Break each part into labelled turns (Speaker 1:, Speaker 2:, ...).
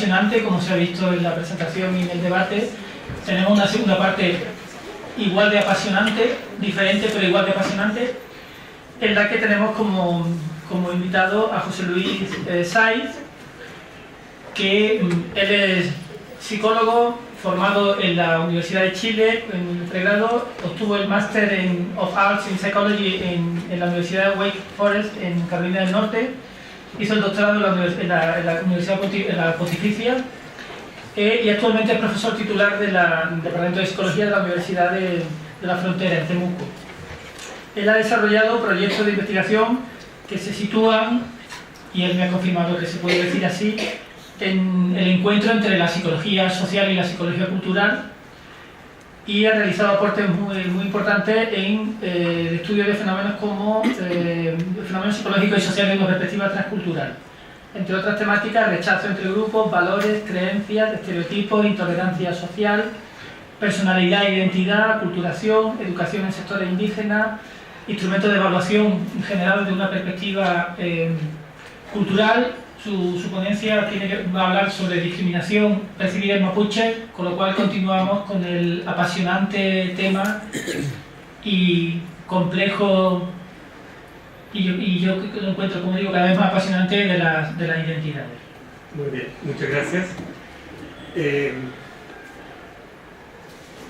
Speaker 1: apasionante, como se ha visto en la presentación y en el debate. Tenemos una segunda parte igual de apasionante, diferente pero igual de apasionante, en la que tenemos como invitado a José Luis Saiz, que él es psicólogo formado en la Universidad de Chile en pregrado, obtuvo el Máster of Arts in Psychology en la Universidad de Wake Forest en Carolina del Norte, hizo el doctorado en la Universidad Pontificia y actualmente es profesor titular del Departamento de Psicología de la Universidad de la Frontera, en Temuco. Él ha desarrollado proyectos de investigación que se sitúan, y él me ha confirmado que se puede decir así, en el encuentro entre la psicología social y la psicología cultural, y ha realizado aportes muy importantes en el estudio de fenómenos como fenómenos psicológicos y sociales con perspectiva transcultural. Entre otras temáticas, rechazo entre grupos, valores, creencias, estereotipos, intolerancia social, personalidad e identidad, aculturación, educación en sectores indígenas, instrumentos de evaluación general de una perspectiva cultural. Su ponencia va a hablar sobre discriminación percibida en mapuche, con lo cual continuamos con el apasionante tema y complejo, y yo lo encuentro, como digo, cada vez más apasionante de las identidades.
Speaker 2: Muy bien, muchas gracias.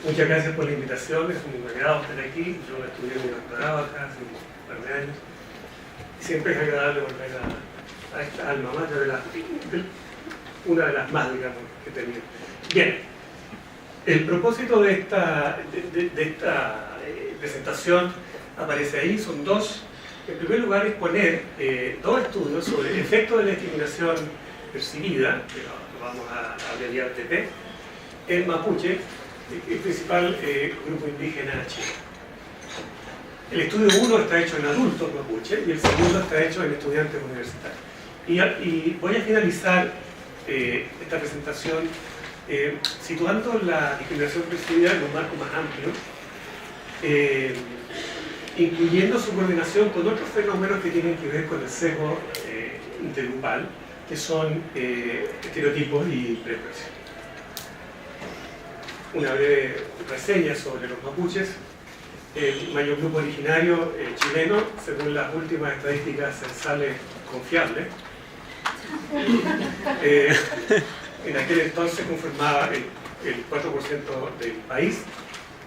Speaker 2: Muchas gracias por la invitación, es un agrado estar aquí. Yo estudié mi doctorado acá hace un par de años. Siempre es agradable volver a esta alma mater, una de las más, digamos, que he tenido. Bien, el propósito de esta presentación aparece ahí, son dos. En primer lugar, es poner dos estudios sobre el efecto de la discriminación percibida, que lo vamos a abreviar TP, en mapuche, el principal grupo indígena chileno. El estudio 1 está hecho en adultos mapuche y el segundo está hecho en estudiantes universitarios. Y voy a finalizar esta presentación situando la discriminación percibida en un marco más amplio, incluyendo su coordinación con otros fenómenos que tienen que ver con el sesgo intergrupal, que son estereotipos y prejuicios. Una breve reseña sobre los mapuches. El mayor grupo originario chileno, según las últimas estadísticas censales confiables. En aquel entonces conformaba el 4% del país,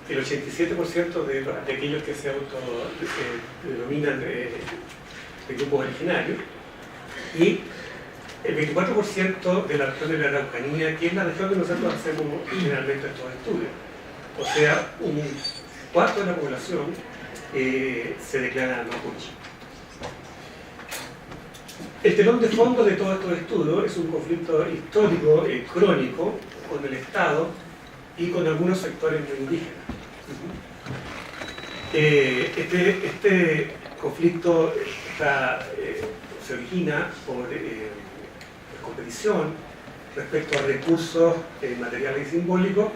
Speaker 2: el 87% de aquellos que se autodenominan de grupos originarios, y el 24% de la región de la Araucanía, que es la región que nosotros hacemos generalmente estos estudios. O sea, un cuarto de la población se declara mapuche. El telón de fondo de todos estos estudios es un conflicto histórico crónico con el Estado y con algunos sectores no indígenas. Este conflicto se origina por competición respecto a recursos materiales y simbólicos,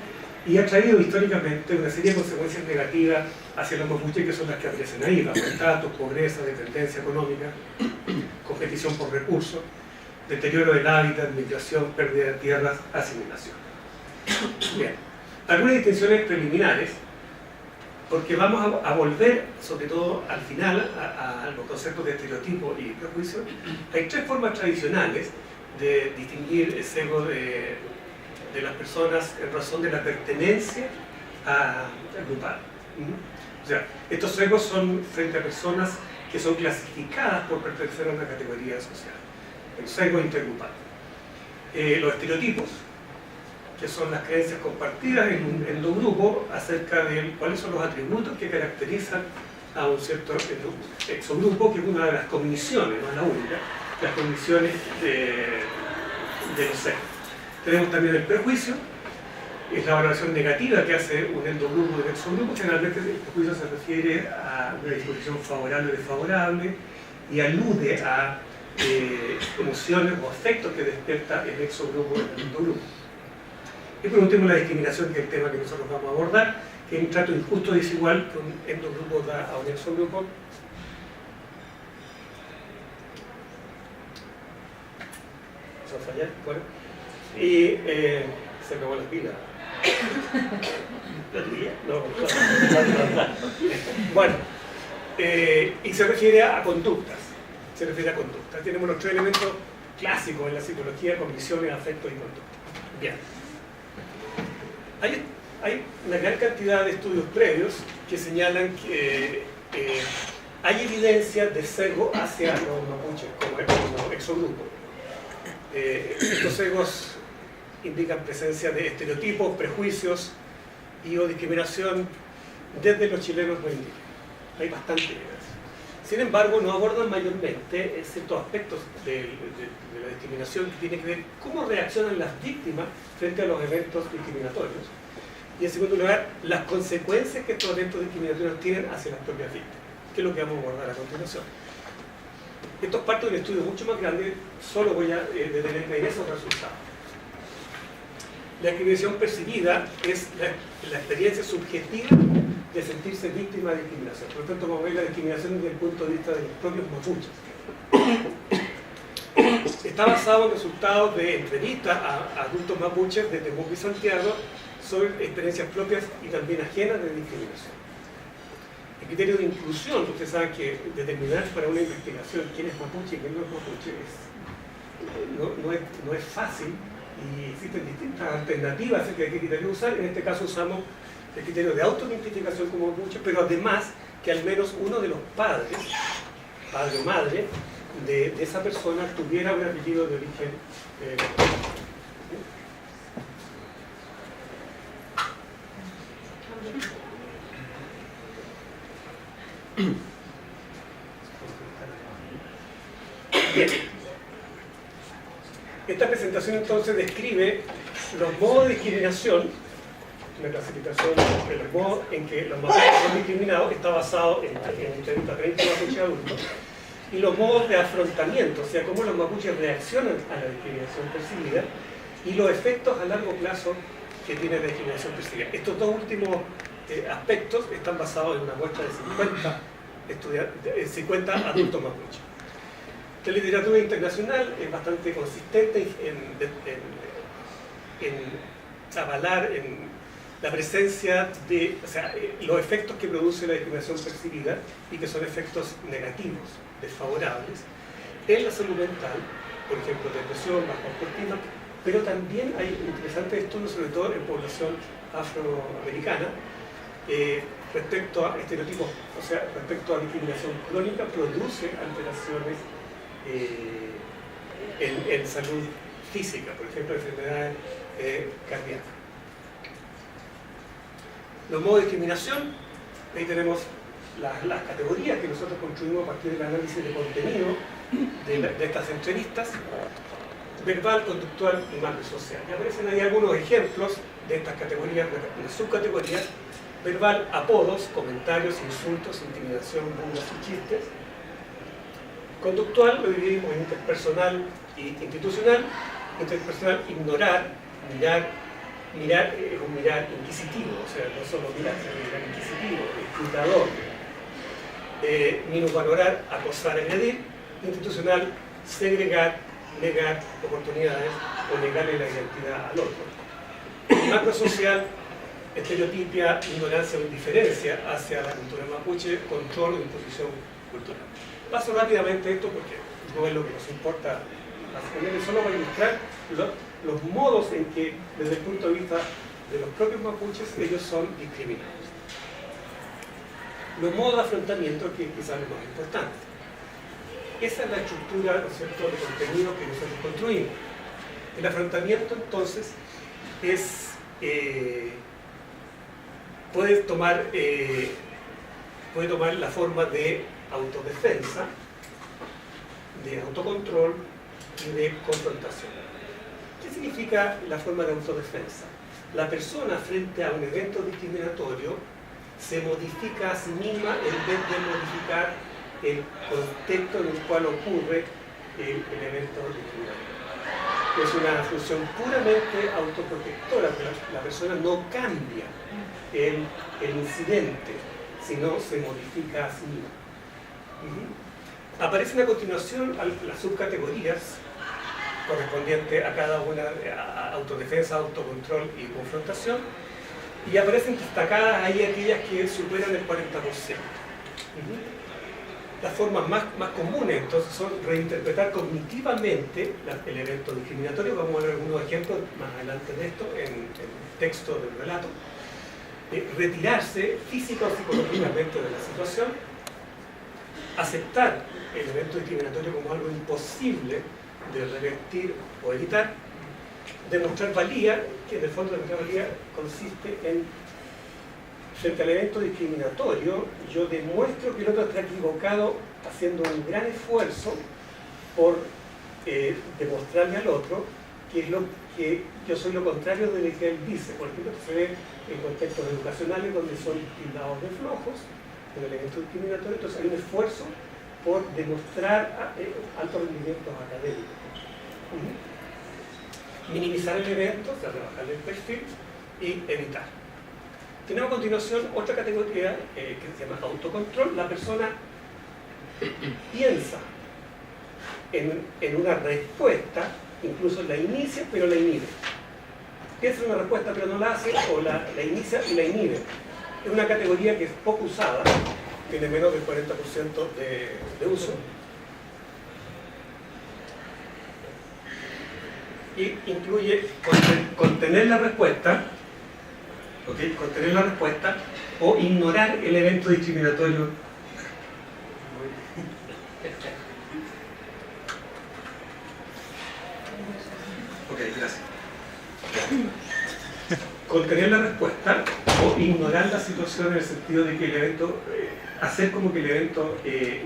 Speaker 2: y ha traído históricamente una serie de consecuencias negativas hacia los mapuches, que son las que aparecen ahí: bajo estatus, pobreza, dependencia económica, competición por recursos, deterioro del hábitat, migración, pérdida de tierras, asimilación. Bien, algunas distinciones preliminares, porque vamos a volver, sobre todo al final, a los conceptos de estereotipo y prejuicio. Hay tres formas tradicionales de distinguir el sesgo de las personas en razón de la pertenencia al grupal. O sea, estos sesgos son frente a personas que son clasificadas por pertenecer a una categoría social. El sesgo intergrupal. Los estereotipos, que son las creencias compartidas en los grupos acerca de cuáles son los atributos que caracterizan a un cierto exogrupo, que es una de las cogniciones, no es la única, las cogniciones de los sesgos. Tenemos también el prejuicio, es la valoración negativa que hace un endogrupo y un exogrupo. Generalmente el prejuicio se refiere a una disposición favorable o desfavorable y alude a emociones o afectos que despierta el exogrupo en el endogrupo. Y por último, la discriminación, que es el tema que nosotros vamos a abordar, que es un trato injusto o desigual que un endogrupo da a un exogrupo. ¿Vamos a fallar? Bueno. Y se acabó la pila. No, bueno, y se refiere a conductas. Se refiere a conductas. Tenemos los tres elementos clásicos en la psicología: cogniciones, afectos y conductas. Bien. Hay una gran cantidad de estudios previos que señalan que hay evidencia de sesgo hacia los mapuches como exogrupo. Estos sesgos indican presencia de estereotipos, prejuicios y o discriminación desde los chilenos no indígenas. Hay bastante evidencia. Sin embargo, no abordan mayormente ciertos aspectos de la discriminación que tiene que ver cómo reaccionan las víctimas frente a los eventos discriminatorios. Y en segundo lugar, las consecuencias que estos eventos discriminatorios tienen hacia las propias víctimas, que es lo que vamos a abordar a continuación. Esto es parte de un estudio mucho más grande, solo voy a detenerme en esos resultados. La discriminación percibida es la experiencia subjetiva de sentirse víctima de discriminación. Por lo tanto, vamos a ver la discriminación desde el punto de vista de los propios mapuches. Está basado en resultados de entrevistas a adultos mapuches de Temuco y Santiago sobre experiencias propias y también ajenas de discriminación. El criterio de inclusión, ustedes saben que determinar para una investigación quién es mapuche y quién no es mapuche no es fácil, y existen distintas alternativas acerca de qué criterio usar. En este caso usamos el criterio de autoidentificación como mapuche, pero además que al menos uno de los padre o madre de esa persona tuviera un apellido de origen Bien. Esta presentación entonces describe los modos de discriminación, una clasificación de los modos en que los mapuches son discriminados. Está basado en entrevista a 30 mapuches adultos, y los modos de afrontamiento, o sea, cómo los mapuches reaccionan a la discriminación percibida y los efectos a largo plazo que tiene la discriminación percibida. Estos dos últimos aspectos están basados en una muestra de 50 adultos mapuches. La literatura internacional es bastante consistente en avalar la presencia de, o sea, los efectos que produce la discriminación percibida, y que son efectos negativos, desfavorables, en la salud mental, por ejemplo, depresión, baja autoestima, pero también hay interesantes estudios, sobre todo en población afroamericana, respecto a estereotipos, o sea, respecto a discriminación crónica, produce alteraciones en salud física, por ejemplo, enfermedades cardíacas. Los modos de discriminación, ahí tenemos las categorías que nosotros construimos a partir del análisis de contenido de estas entrevistas: verbal, conductual y macrosocial. Y aparecen ahí algunos ejemplos de estas categorías, de subcategorías. Verbal, apodos, comentarios, insultos, intimidación, burlas y chistes. Conductual lo dividimos en interpersonal y institucional. Interpersonal, ignorar, mirar es un mirar inquisitivo, o sea, no solo mirar, sino mirar inquisitivo, escrutador. Minusvalorar, acosar, agredir. Institucional, segregar, negar oportunidades o negarle la identidad al otro. Macrosocial, estereotipia, ignorancia o indiferencia hacia la cultura mapuche, control o imposición cultural. Paso rápidamente esto porque no es lo que nos importa, básicamente solo para ilustrar los modos en que, desde el punto de vista de los propios mapuches, ellos son discriminados. Los modos de afrontamiento, que quizás es lo más importante. Esa es la estructura, ¿no es cierto?, de contenido que nosotros construimos. El afrontamiento, entonces, puede tomar la forma de autodefensa, de autocontrol y de confrontación. ¿Qué significa la forma de autodefensa? La persona, frente a un evento discriminatorio, se modifica a sí misma en vez de modificar el contexto en el cual ocurre el evento discriminatorio. Es una función puramente autoprotectora, pero la persona no cambia el incidente, sino se modifica a sí misma. Aparecen a continuación las subcategorías correspondiente a cada una, a autodefensa, autocontrol y confrontación, y aparecen destacadas ahí aquellas que superan el 40%. Las formas más comunes entonces son reinterpretar cognitivamente el evento discriminatorio. Vamos a ver algunos ejemplos más adelante de esto en el texto del relato. Retirarse física o psicológicamente de la situación, aceptar el evento discriminatorio como algo imposible de revertir o evitar, demostrar valía, que en el fondo demostrar valía consiste en, frente al evento discriminatorio, yo demuestro que el otro está equivocado haciendo un gran esfuerzo por demostrarle al otro que es lo que yo soy lo contrario de lo que él dice. Por ejemplo, se ve en contextos educacionales donde son tildados de flojos en el evento discriminatorio, entonces hay un esfuerzo por demostrar altos rendimientos académicos. Minimizar el evento, o sea, rebajarle el perfil y evitar. Tenemos a continuación otra categoría que se llama autocontrol. La persona piensa en una respuesta, incluso la inicia, pero la inhibe. Piensa en una respuesta, pero no la hace, o la inicia y la inhibe. Es una categoría que es poco usada, tiene menos del 40% de uso. Y incluye contener la respuesta, contener la respuesta o ignorar el evento discriminatorio. Ok, gracias. Contener la respuesta o ignorar la situación en el sentido de que el evento, hacer como que el evento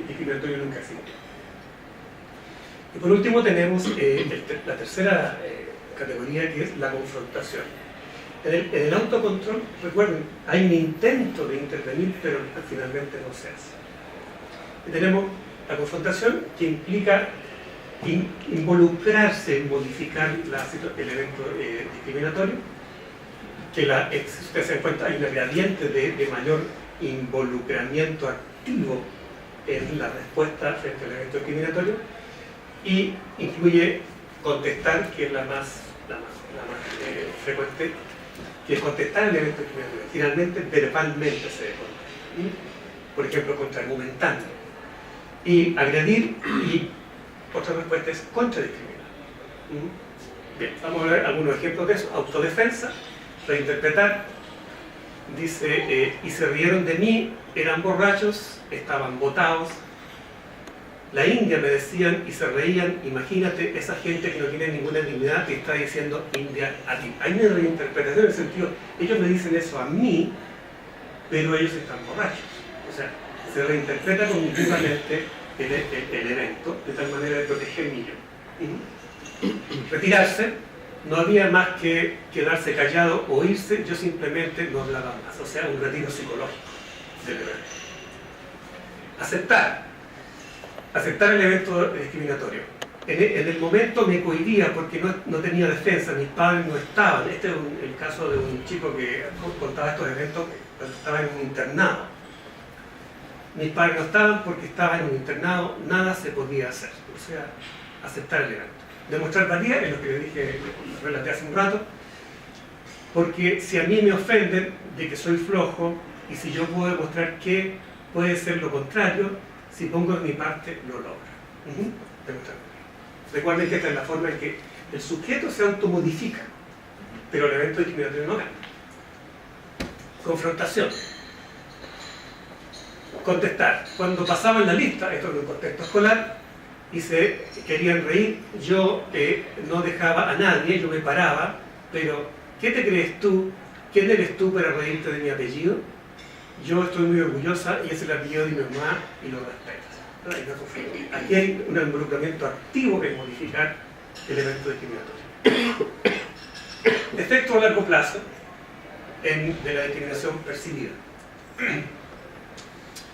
Speaker 2: discriminatorio nunca existió. Y por último tenemos la tercera categoría, que es la confrontación. En el autocontrol, recuerden, hay un intento de intervenir, pero finalmente no se hace. Y tenemos la confrontación, que implica involucrarse en modificar el evento discriminatorio, que si ustedes se dan cuenta, hay una gradiente de mayor involucramiento activo en la respuesta frente al evento discriminatorio, y incluye contestar, que es la más frecuente, que es contestar el evento discriminatorio. Finalmente, verbalmente se debe contestar. Por ejemplo, contraargumentando. Y agredir, y otra respuesta es contradiscriminar. Bien, vamos a ver algunos ejemplos de eso. Autodefensa, reinterpretar. Dice, y se rieron de mí, eran borrachos, estaban botados. La India, me decían, y se reían. Imagínate, esa gente que no tiene ninguna dignidad te está diciendo India a ti. Hay una reinterpretación en el sentido, ellos me dicen eso a mí, pero ellos están borrachos. O sea, se reinterpreta cognitivamente el evento de tal manera de proteger mi yo. Retirarse, no había más que quedarse callado o irse, yo simplemente no hablaba más. O sea, un retiro psicológico del evento. Aceptar el evento discriminatorio. En el momento me cohibía porque no tenía defensa, mis padres no estaban. Este es el caso de un chico que contaba estos eventos cuando estaba en un internado. Mis padres no estaban porque estaba en un internado, nada se podía hacer. O sea, aceptar el evento. Demostrar valía, es lo que le dije, relaté hace un rato, porque si a mí me ofenden de que soy flojo, y si yo puedo demostrar que puede ser lo contrario, si pongo de mi parte, lo logra. Recuerden que esta es la forma en que el sujeto se automodifica, pero el evento discriminatorio no gana. Confrontación. Contestar. Cuando pasaban la lista, esto en un contexto escolar, y se querían reír, yo no dejaba a nadie, yo me paraba, pero ¿qué te crees tú? ¿Quién eres tú para reírte de mi apellido? Yo estoy muy orgullosa y es el apellido de mi mamá y lo respetas. Aquí hay un involucramiento activo en modificar el evento discriminatorio. Efecto a largo plazo de la discriminación percibida.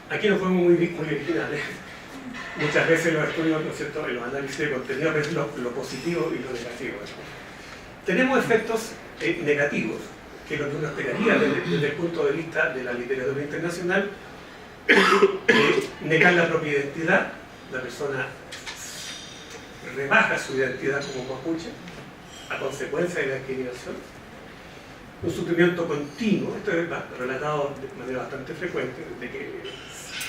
Speaker 2: Aquí no fuimos muy originales. Muchas veces los estudios, ¿no es cierto?, en los análisis de contenido, a veces lo positivo y lo negativo. Tenemos efectos negativos, que es lo que uno esperaría desde el punto de vista de la literatura internacional. Negar la propia identidad, la persona rebaja su identidad como mapuche a consecuencia de la discriminación. Un sufrimiento continuo, esto es relatado de manera bastante frecuente, de que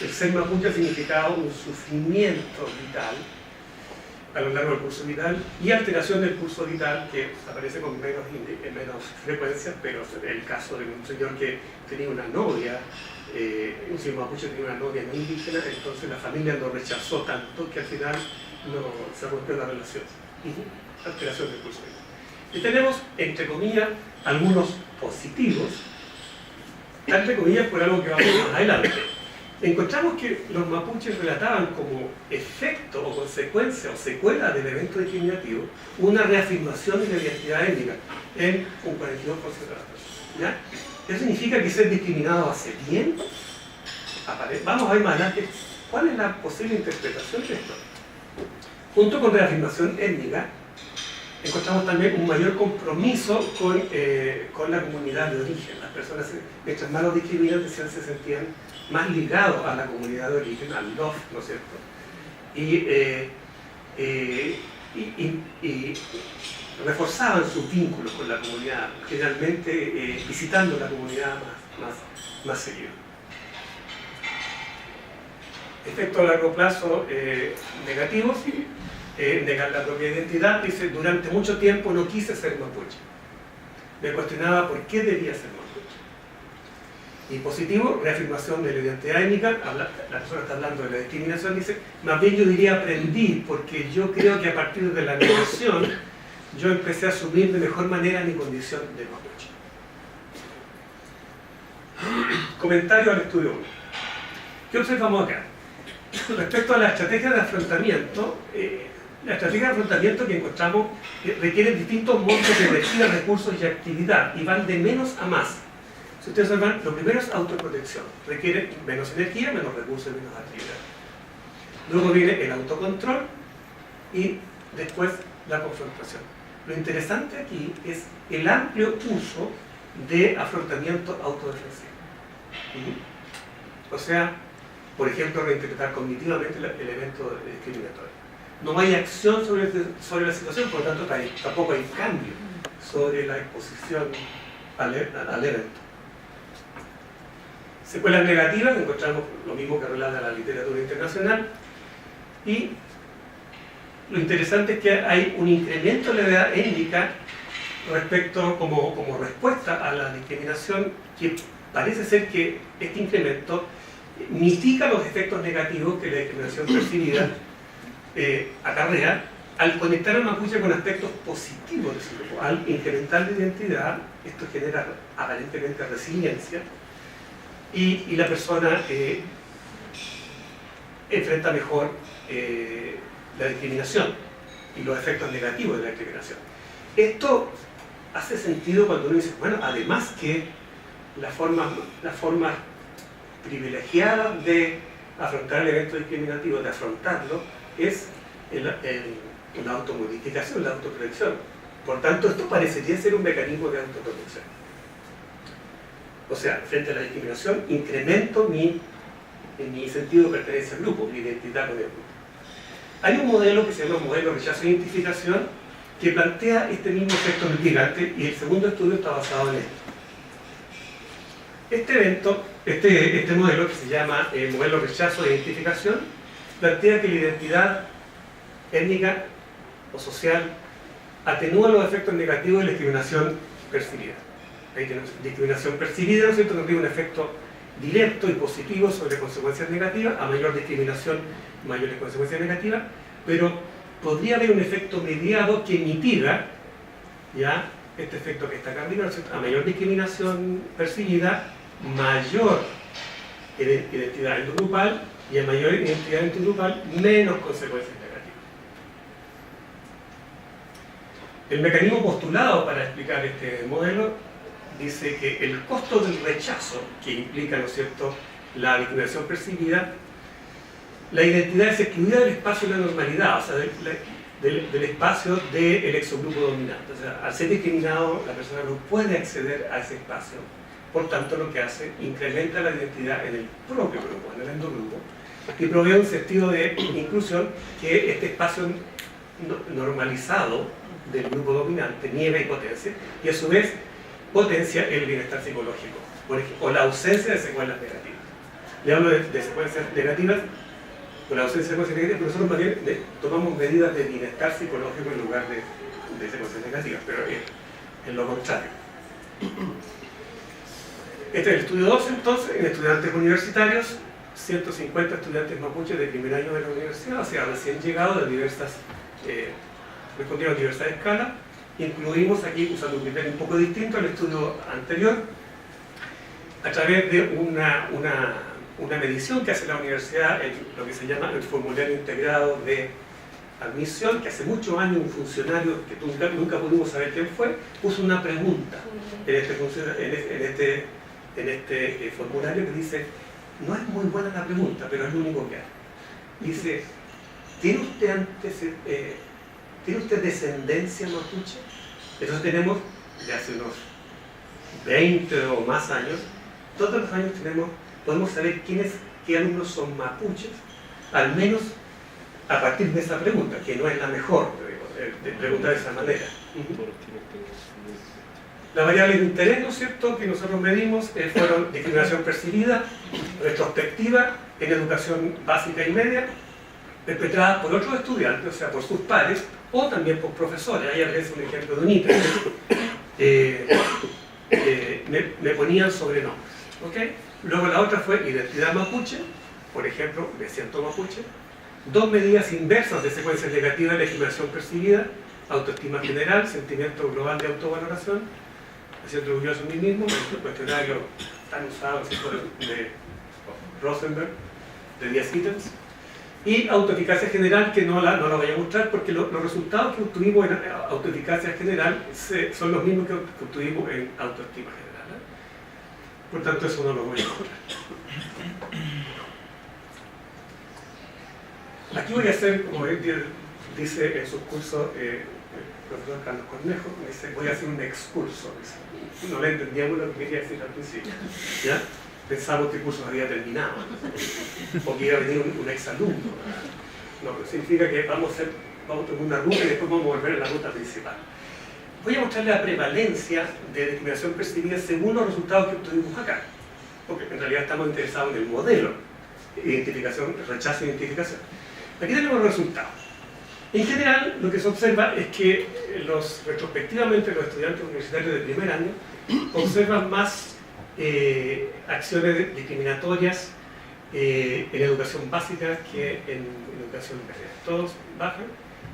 Speaker 2: el ser mapuche ha significado un sufrimiento vital a lo largo del curso vital y alteración del curso vital que aparece con menos frecuencia, pero el caso de un señor que tenía una novia, un señor mapuche tenía una novia no indígena, entonces la familia lo rechazó tanto que al final no se rompió la relación. Alteración del curso vital. Y tenemos, entre comillas, algunos positivos, entre comillas por algo que vamos más adelante. Encontramos que los mapuches relataban como efecto o consecuencia o secuela del evento discriminativo una reafirmación de la identidad étnica en un 42% de las personas. ¿Ya? Eso significa que ser discriminado hace bien. Vamos a ver más adelante cuál es la posible interpretación de esto. Junto con reafirmación étnica, encontramos también un mayor compromiso con la comunidad de origen. Las personas, mientras más los discriminan, se sentían más ligados a la comunidad de origen, al LOF, ¿no es cierto? Y reforzaban sus vínculos con la comunidad, generalmente visitando la comunidad más seguido. Efectos a largo plazo negativos. Negar la propia identidad, dice, durante mucho tiempo no quise ser mapuche. Me cuestionaba por qué debía ser mapuche. Y positivo, reafirmación de la identidad étnica, la persona está hablando de la discriminación, dice, más bien yo diría aprendí, porque yo creo que a partir de la negación yo empecé a asumir de mejor manera mi condición de mapuche. Comentario al estudio 1. ¿Qué observamos acá? Respecto a la estrategia de afrontamiento, la estrategia de afrontamiento que encontramos requiere distintos montos de energía, recursos y actividad y van de menos a más. Si ustedes observan, lo primero es autoprotección, requiere menos energía, menos recursos y menos actividad. Luego viene el autocontrol y después la confrontación. Lo interesante aquí es el amplio uso de afrontamiento autodefensivo. O sea, por ejemplo, reinterpretar cognitivamente el evento discriminatorio. No hay acción sobre la situación, por lo tanto tampoco hay cambio sobre la exposición al evento. Secuelas negativas, encontramos lo mismo que relata la literatura internacional, y lo interesante es que hay un incremento de la edad étnica respecto como respuesta a la discriminación, que parece ser que este incremento mitiga los efectos negativos que la discriminación percibida acarrea al conectar al mapuche con aspectos positivos de su grupo. Al incrementar la identidad, esto genera aparentemente resiliencia y la persona enfrenta mejor la discriminación y los efectos negativos de la discriminación. Esto hace sentido cuando uno dice, bueno, además que la forma privilegiada de afrontar el evento discriminativo, de afrontarlo, es la automodificación, la autoprotección. Por tanto, esto parecería ser un mecanismo de autoprotección. O sea, frente a la discriminación, incremento mi sentido de pertenencia al grupo, mi identidad con el grupo. Hay un modelo que se llama modelo rechazo e identificación que plantea este mismo efecto mitigante y el segundo estudio está basado en esto. Este modelo que se llama modelo rechazo e identificación plantea que la identidad étnica o social atenúa los efectos negativos de la discriminación percibida. Ahí tenemos discriminación percibida, ¿no es cierto?, que tiene un efecto directo y positivo sobre consecuencias negativas. A mayor discriminación, mayores consecuencias negativas, pero podría haber un efecto mediado que mitiga ya este efecto que está acá arriba, ¿no es cierto? A mayor discriminación percibida, mayor identidad intergrupal, y a mayor identidad intergrupal, menos consecuencias negativas. El mecanismo postulado para explicar este modelo dice que el costo del rechazo, que implica, ¿no es cierto?, la discriminación percibida, la identidad es excluida del espacio de la normalidad, o sea, del espacio del exogrupo dominante. O sea, al ser discriminado, la persona no puede acceder a ese espacio. Por tanto, lo que hace, incrementa la identidad en el propio grupo, en el endogrupo, y provee un sentido de inclusión que este espacio normalizado del grupo dominante niega y potencia, y a su vez potencia el bienestar psicológico, o la ausencia de secuelas negativas. Le hablo de secuencias negativas, o la ausencia de secuencias negativas, pero nosotros más bien tomamos medidas de bienestar psicológico en lugar de secuencias negativas, pero es lo contrario. Este es el estudio 2, entonces, en estudiantes universitarios, 150 estudiantes mapuches de primer año de la universidad, o sea, recién llegados de diversas, respondieron a diversas escalas. Incluimos aquí, usando un criterio un poco distinto al estudio anterior, a través de una medición que hace la universidad, lo que se llama el formulario integrado de admisión, que hace muchos años un funcionario que nunca pudimos saber quién fue, puso una pregunta en este formulario que dice, no es muy buena la pregunta, pero es lo único que hay. Dice, ¿tiene usted descendencia mapuche? Entonces tenemos, de hace unos 20 o más años, todos los años podemos saber qué alumnos son mapuches, al menos a partir de esa pregunta, que no es la mejor, de preguntar de esa manera. Las variables de interés, ¿no es cierto?, que nosotros medimos fueron discriminación percibida, retrospectiva, en educación básica y media, perpetrada por otros estudiantes, o sea, por sus pares, o también por profesores. Ahí aparece un ejemplo de un ítem. Me ponían sobrenombres. ¿Okay? Luego la otra fue identidad mapuche, por ejemplo, me siento mapuche. Dos medidas inversas de secuencias negativas de discriminación percibida, autoestima general, sentimiento global de autovaloración, me siento orgulloso de mí mismo, el cuestionario tan usado de Rosenberg, de 10 ítems, y autoeficacia general, que no la voy a mostrar porque los resultados que obtuvimos en autoeficacia general son los mismos que obtuvimos en autoestima general, ¿eh? Por tanto, eso no lo voy a mostrar. Aquí voy a hacer, como él dice en sus cursos, el profesor Carlos Cornejo, dice, voy a hacer un excurso. Dice. No le entendíamos lo que quería decir al principio. ¿Ya? Pensamos que el curso había terminado, o que iba a venir un exalumno. No, pero significa que vamos a tomar una ruta y después vamos a volver a la ruta principal. Voy a mostrarle la prevalencia de discriminación percibida según los resultados que obtuvimos acá, porque en realidad estamos interesados en el modelo, identificación, rechazo e identificación. Aquí tenemos los resultados. En general, lo que se observa es que retrospectivamente los estudiantes universitarios de primer año observan más acciones discriminatorias en educación básica que en educación media. Todos bajan,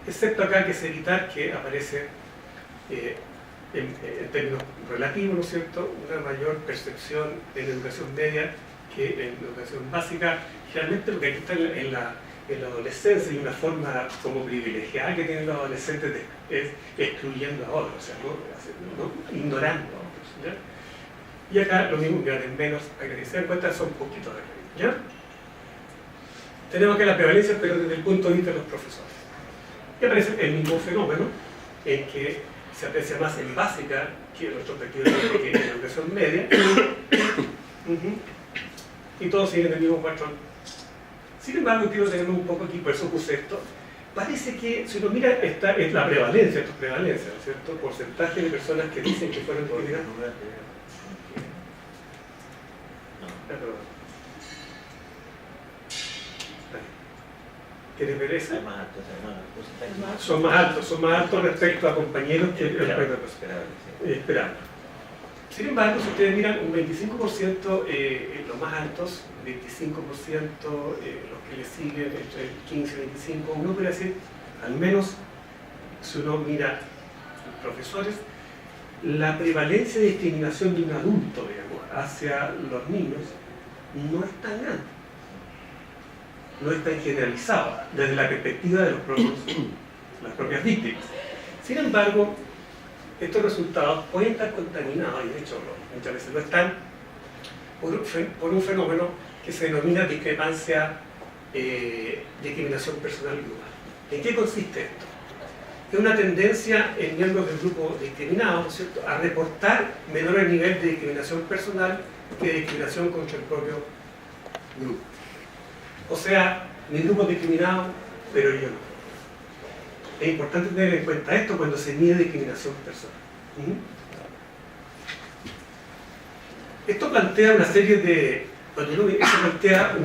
Speaker 2: excepto acá que es evitar que aparece en términos relativos, ¿no es cierto?, una mayor percepción en educación media que en educación básica. Generalmente lo que aquí está en la adolescencia y una forma como privilegiada que tienen los adolescentes es excluyendo a otros, o sea, ¿no? Ignorando a otros, ¿ya? Y acá lo mismo, miren, menos, para que se den cuenta, son poquitos de ¿ya? Tenemos que la prevalencia, pero desde el punto de vista de los profesores. Y aparece el mismo fenómeno, en que se aprecia más en básica que en retrospectivamente que en educación media. Y todos siguen el mismo patrón. Sin embargo, quiero tener un poco aquí, por eso puse esto. Parece que, si uno mira, esta es la prevalencia, esto es prevalencia, ¿no es cierto? Porcentaje de personas que dicen que fueron discriminadas. ¿Quieres ver eso? Son más altos respecto a compañeros que esperables. Sin embargo, si ustedes miran, un 25% los más altos, 25% los que le siguen, entre el 15 y 25, uno puede decir, al menos si uno mira profesores, la prevalencia de discriminación de un adulto, digamos, hacia los niños no es tan grande, no es tan generalizado desde la perspectiva de las propias víctimas. Sin embargo, estos resultados pueden estar contaminados, y de hecho muchas veces lo están, por un fenómeno que se denomina discrepancia, discriminación personal global. ¿En qué consiste esto? Es una tendencia en miembros del grupo discriminado, ¿no es cierto?, a reportar menores niveles de discriminación personal que de discriminación contra el propio grupo. O sea, mi grupo es discriminado, pero yo no. Es importante tener en cuenta esto cuando se mide discriminación personal. Esto plantea una serie de... Cuando uno plantea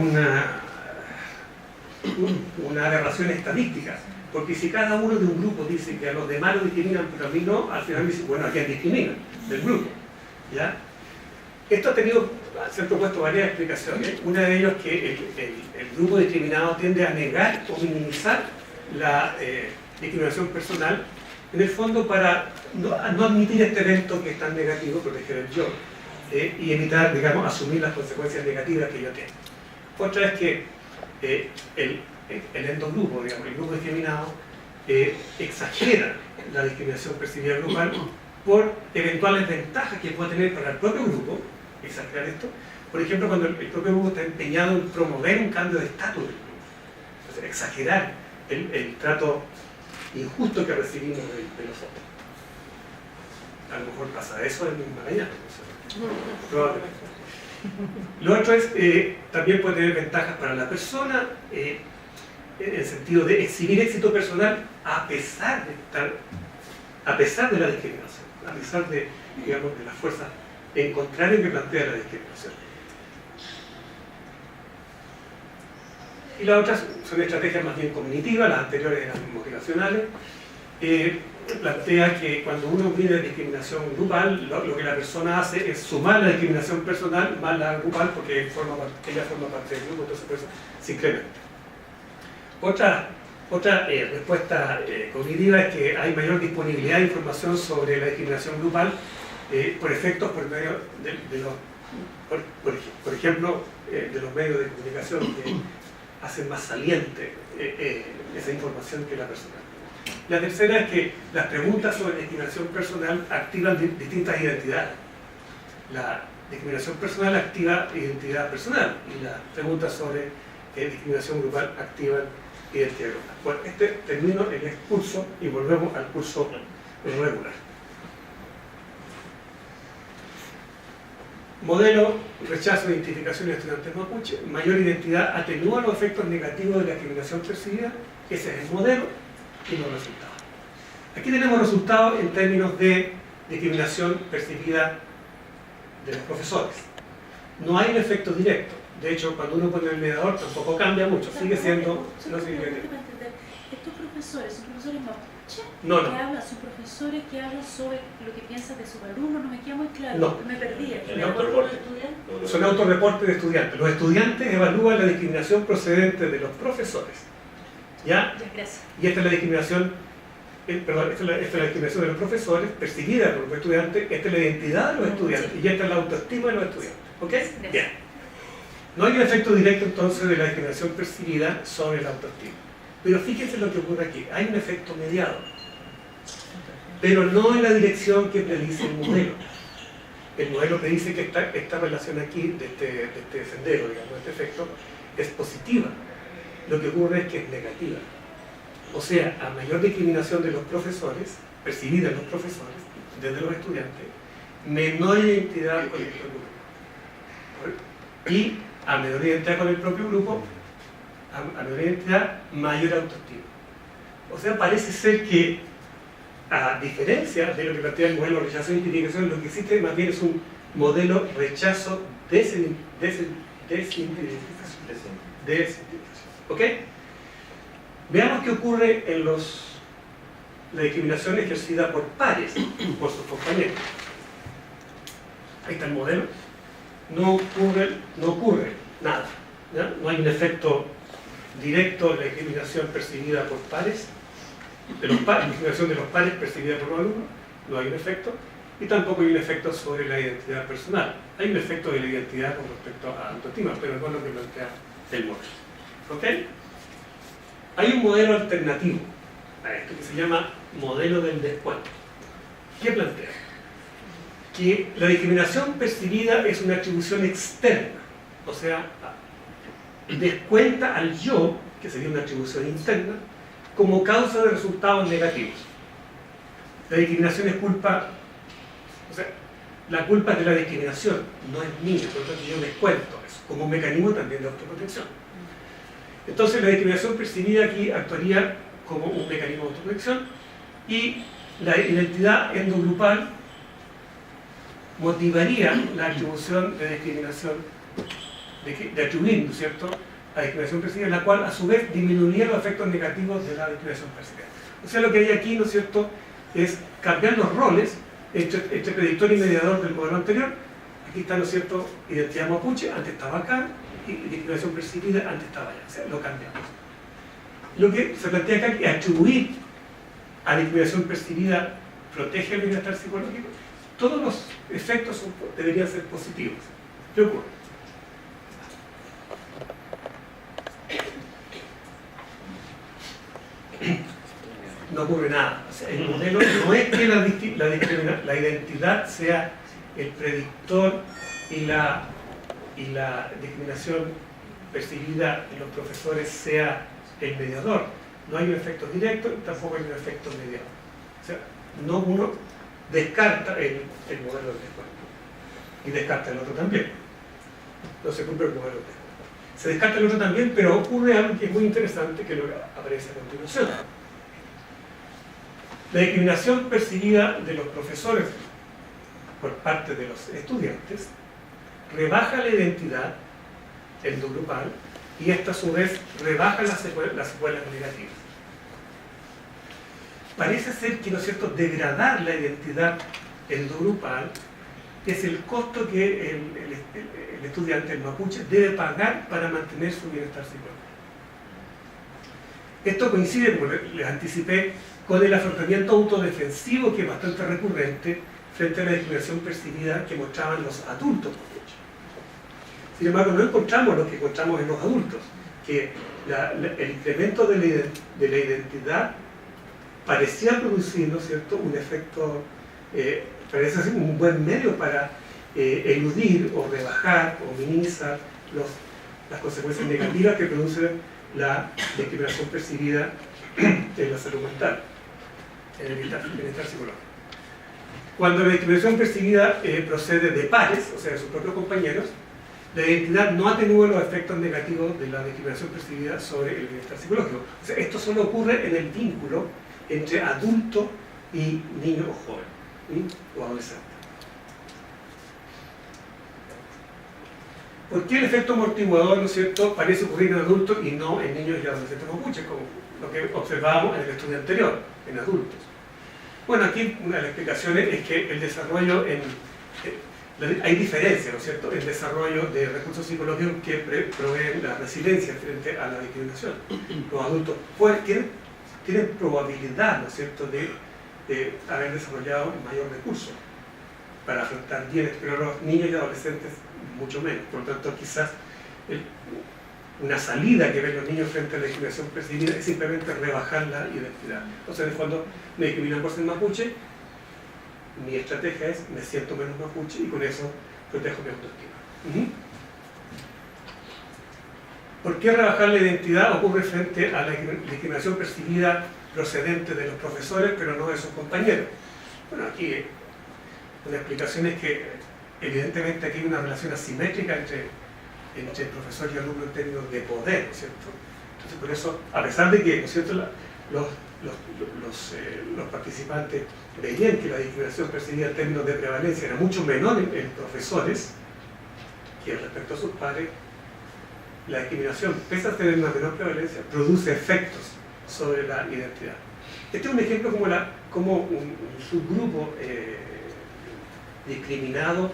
Speaker 2: una aberración estadística, porque si cada uno de un grupo dice que a los demás lo discriminan, pero a mí no, al final dice, bueno, ¿a quién discriminan? Del grupo. ¿Ya? Esto ha tenido, se han propuesto varias explicaciones. Una de ellas es que el grupo discriminado tiende a negar o minimizar la discriminación personal, en el fondo para no admitir este evento que es tan negativo, proteger el yo, y evitar, digamos, asumir las consecuencias negativas que yo tengo. Otra es que el endogrupo, digamos, el grupo discriminado, exagera la discriminación percibida grupal por eventuales ventajas que pueda tener para el propio grupo, exagerar esto. Por ejemplo, cuando el propio grupo está empeñado en promover un cambio de estatus del grupo. Entonces, exagerar el trato injusto que recibimos de los otros. A lo mejor pasa eso en Magallanes, probablemente. Lo otro es, también puede tener ventajas para la persona, en el sentido de exhibir éxito personal a pesar de la discriminación, a pesar de, digamos, de las fuerzas en contrario que plantea la discriminación. Y las otras son estrategias más bien cognitivas, las anteriores eran motivacionales. Plantea que cuando uno mide discriminación grupal, lo que la persona hace es sumar la discriminación personal más la grupal, porque ella forma parte del grupo, entonces por eso se incrementa. Otra respuesta cognitiva es que hay mayor disponibilidad de información sobre la discriminación grupal por efectos por medio de los, por ejemplo, de los medios de comunicación que hacen más saliente esa información que la personal. La tercera es que las preguntas sobre discriminación personal activan distintas identidades. La discriminación personal activa identidad personal y las preguntas sobre discriminación grupal activan identidad grupal. Bueno, termino el curso y volvemos al curso regular. Modelo, rechazo de identificación de estudiantes mapuche, mayor identidad atenúa los efectos negativos de la discriminación percibida. Ese es el modelo y los resultados. Aquí tenemos resultados en términos de discriminación percibida de los profesores. No hay un efecto directo. De hecho, cuando uno pone el mediador tampoco cambia mucho, sigue siendo...
Speaker 3: ¿Estos profesores son profesores mapuche?
Speaker 2: No.
Speaker 3: ¿Son profesores que hablan sobre lo que piensan de sus alumnos? No me queda muy claro,
Speaker 2: no.
Speaker 3: Me perdí.
Speaker 2: Son autorreportes de estudiantes. Los estudiantes evalúan la discriminación procedente de los profesores. ¿Ya?
Speaker 3: Gracias.
Speaker 2: Y esta es la discriminación, esta es la discriminación de los profesores, percibida por los estudiantes, esta es la identidad de los estudiantes, y esta es la autoestima de los estudiantes. ¿Ok?
Speaker 3: Gracias.
Speaker 2: Bien. No hay un efecto directo entonces de la discriminación percibida sobre la autoestima. Pero fíjense lo que ocurre aquí. Hay un efecto mediado, pero no en la dirección que predice el modelo. El modelo predice que esta relación aquí, de este sendero, digamos, de este efecto, es positiva. Lo que ocurre es que es negativa. O sea, a mayor discriminación de los profesores, percibida en los profesores, desde los estudiantes, menor identidad con el propio grupo. Y a menor identidad con el propio grupo, a menor identidad, mayor autoestima. O sea, parece ser que, a diferencia de lo que plantea el modelo rechazo de identificación, lo que existe más bien es un modelo rechazo desidentificación. ¿Ok? Veamos qué ocurre en la discriminación ejercida por pares, por sus compañeros. Ahí está el modelo. No ocurre nada. ¿Ya? No hay un efecto directo de la discriminación percibida por pares, la discriminación de los pares percibida por los alumnos, no hay un efecto, y tampoco hay un efecto sobre la identidad personal. Hay un efecto de la identidad con respecto a autoestima, pero no es lo que plantea el modelo. ¿Ok? Hay un modelo alternativo a esto que se llama modelo del descuento. ¿Qué plantea? Que la discriminación percibida es una atribución externa, o sea, descuenta al yo, que sería una atribución interna, como causa de resultados negativos. La discriminación es culpa, o sea, la culpa es de la discriminación, no es mía, por lo tanto yo descuento eso, como un mecanismo también de autoprotección. Entonces la discriminación percibida aquí actuaría como un mecanismo de autoprotección, y la identidad endogrupal motivaría la atribución de discriminación, de atribuir, ¿no es cierto?, a discriminación percibida, la cual a su vez disminuiría los efectos negativos de la discriminación percibida. O sea, lo que hay aquí, ¿no es cierto?, es cambiar los roles entre predictor y mediador del modelo anterior. Aquí está, ¿no es cierto?, identidad mapuche, antes estaba acá, y discriminación percibida, antes estaba allá. O sea, lo cambiamos. Lo que se plantea acá es que atribuir a discriminación percibida protege el bienestar psicológico. Todos los efectos deberían ser positivos. ¿Qué ocurre? No ocurre nada. O sea, el modelo no es que la identidad sea el predictor y la discriminación percibida en los profesores sea el mediador. No hay un efecto directo y tampoco hay un efecto mediado. O sea, no uno descarta el modelo del descuento y descarta el otro también. No se cumple el modelo del descuento. Se descarta el otro también, pero ocurre algo que es muy interesante, que es lo que aparece a continuación. La discriminación percibida de los profesores por parte de los estudiantes rebaja la identidad endogrupal y esta a su vez rebaja las secuelas negativas. Parece ser que, ¿no es cierto?, degradar la identidad endogrupal es el costo que el estudiante, el mapuche, debe pagar para mantener su bienestar psicológico. Esto coincide, como les anticipé, con el afrontamiento autodefensivo que es bastante recurrente frente a la discriminación percibida que mostraban los adultos mapuches. Sin embargo, no encontramos lo que encontramos en los adultos, que el incremento de la identidad parecía producir, ¿no es cierto?, un efecto, parece ser un buen medio para eludir o rebajar o minimizar las consecuencias negativas que produce la discriminación percibida en la salud mental, en el bienestar psicológico. Cuando la discriminación percibida procede de pares, o sea, de sus propios compañeros, la identidad no atenúa los efectos negativos de la discriminación percibida sobre el bienestar psicológico. O sea, esto solo ocurre en el vínculo entre adulto y niño o joven, o adolescente. ¿Por qué el efecto amortiguador, ¿no es cierto?, parece ocurrir en adultos y no en niños y adolescentes mapuches, como lo que observábamos en el estudio anterior, en adultos? Bueno, aquí una de las explicaciones es que el desarrollo hay diferencias, ¿no es cierto?, el desarrollo de recursos psicológicos que proveen la resiliencia frente a la discriminación. Los adultos tienen probabilidad, ¿no es cierto?, de haber desarrollado mayor recurso para afrontar bienes, pero los niños y adolescentes mucho menos. Por lo tanto, quizás una salida que ven los niños frente a la discriminación percibida es simplemente rebajar la identidad. O sea, cuando me discriminan por ser mapuche, mi estrategia es me siento menos mapuche y con eso protejo mi autoestima. ¿Por qué rebajar la identidad ocurre frente a la discriminación percibida procedente de los profesores pero no de sus compañeros? Bueno, aquí una explicación es que evidentemente aquí hay una relación asimétrica entre el profesor y el alumno en términos de poder, ¿no es cierto? Entonces, por eso, a pesar de que, ¿no es cierto?, los participantes veían que la discriminación percibida en términos de prevalencia era mucho menor en profesores que respecto a sus pares, la discriminación, pese a tener una menor prevalencia, produce efectos sobre la identidad. Este es un ejemplo como un subgrupo discriminado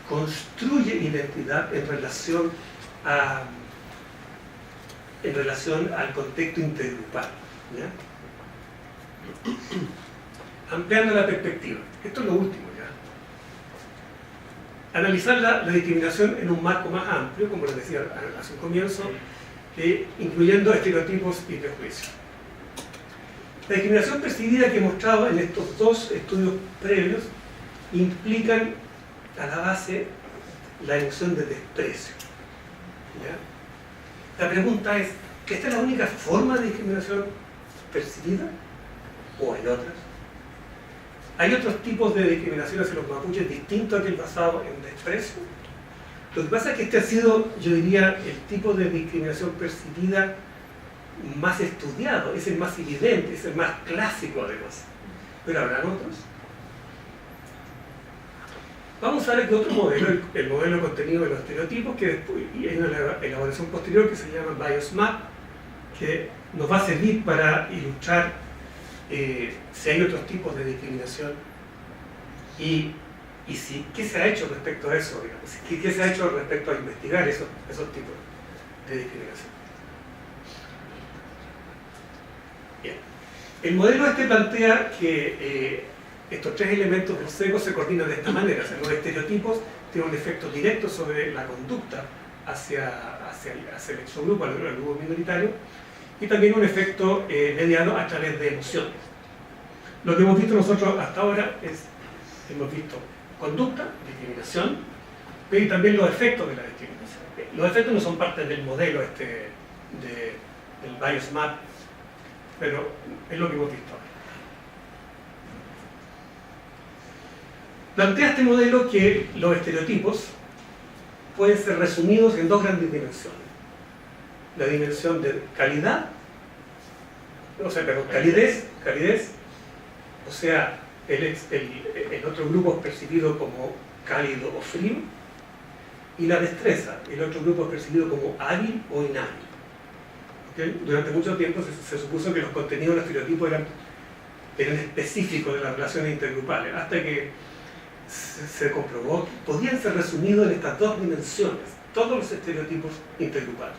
Speaker 2: construye identidad en relación al contexto intergrupal, ¿ya? Ampliando la perspectiva, esto es lo último, ¿ya? Analizar la discriminación en un marco más amplio, como les decía hace un comienzo, incluyendo estereotipos y prejuicios. La discriminación percibida que he mostrado en estos dos estudios previos implican a la base la emoción de desprecio, ¿ya? La pregunta es, ¿esta es la única forma de discriminación percibida? ¿O hay otras? ¿Hay otros tipos de discriminación hacia los mapuches distintos a aquel basado en desprecio? Lo que pasa es que este ha sido, yo diría, el tipo de discriminación percibida más estudiado, es el más evidente, es el más clásico además. Pero habrán otros. Vamos a ver que otro modelo, el modelo de contenido de los estereotipos, que después, y hay una elaboración posterior que se llama BIOSMAP, que nos va a servir para ilustrar si hay otros tipos de discriminación y si, qué se ha hecho respecto a eso, digamos, qué se ha hecho respecto a investigar esos tipos de discriminación. Bien. El modelo plantea que estos tres elementos del sesgo se coordinan de esta manera. O sea, los estereotipos tienen un efecto directo sobre la conducta hacia el exogrupo, al grupo minoritario, y también un efecto mediado a través de emociones. Lo que hemos visto nosotros hasta ahora hemos visto conducta, discriminación, pero también los efectos de la discriminación. Los efectos no son parte del modelo del BIOSMAP, pero es lo que hemos visto ahora. Plantea este modelo que los estereotipos pueden ser resumidos en dos grandes dimensiones. La dimensión de calidez, o sea, el otro grupo es percibido como cálido o frío, y la destreza, el otro grupo es percibido como hábil o inhábil. ¿Okay? Durante mucho tiempo se supuso que los contenidos de los estereotipos eran específicos de las relaciones intergrupales, hasta que se comprobó que podían ser resumidos en estas dos dimensiones, todos los estereotipos intergrupales.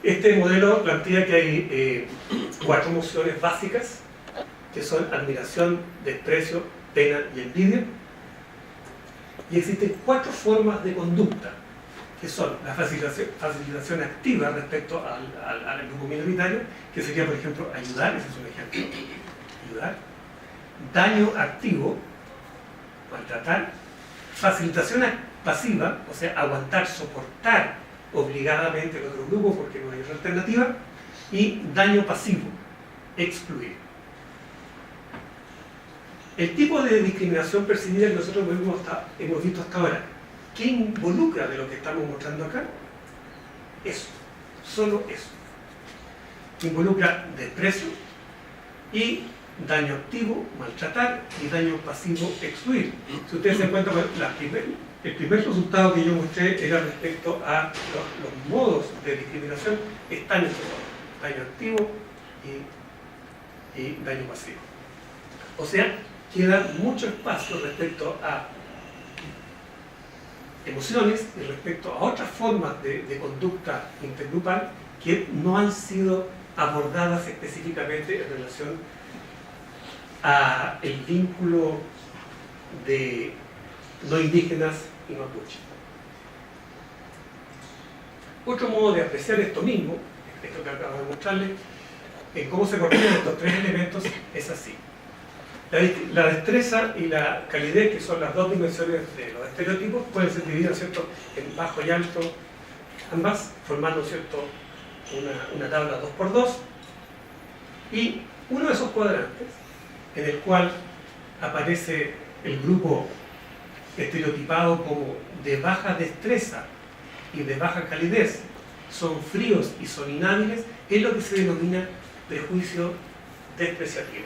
Speaker 2: Este modelo plantea que hay 4 emociones básicas, que son admiración, desprecio, pena y envidia. Y existen 4 formas de conducta, que son la facilitación activa respecto al grupo minoritario, que sería, por ejemplo, ayudar, ese es un ejemplo, ayudar. Daño activo, maltratar. Facilitación pasiva, o sea, aguantar, soportar obligadamente el otro grupo porque no hay otra alternativa. Y daño pasivo, excluir. El tipo de discriminación percibida que nosotros hemos visto hasta ahora, ¿qué involucra de lo que estamos mostrando acá? Eso, solo eso. Involucra desprecio y daño activo, maltratar, y daño pasivo, excluir. Si ustedes se encuentran, el primer resultado que yo mostré era respecto a los modos de discriminación están en su modo. Daño activo y daño pasivo. O sea, queda mucho espacio respecto a emociones y respecto a otras formas de conducta intergrupal que no han sido abordadas específicamente en relación a el vínculo de no indígenas y mapuche. Otro modo de apreciar esto mismo, esto que acabo de mostrarles, en cómo se coordinan estos 3 elementos, es así. La destreza y la calidez, que son las 2 dimensiones de los estereotipos, pueden ser divididas, ¿cierto?, en bajo y alto, ambas, formando, ¿cierto?, una tabla 2×2, y uno de esos cuadrantes, en el cual aparece el grupo estereotipado como de baja destreza y de baja calidez, son fríos y son inhábiles, es lo que se denomina prejuicio despreciativo.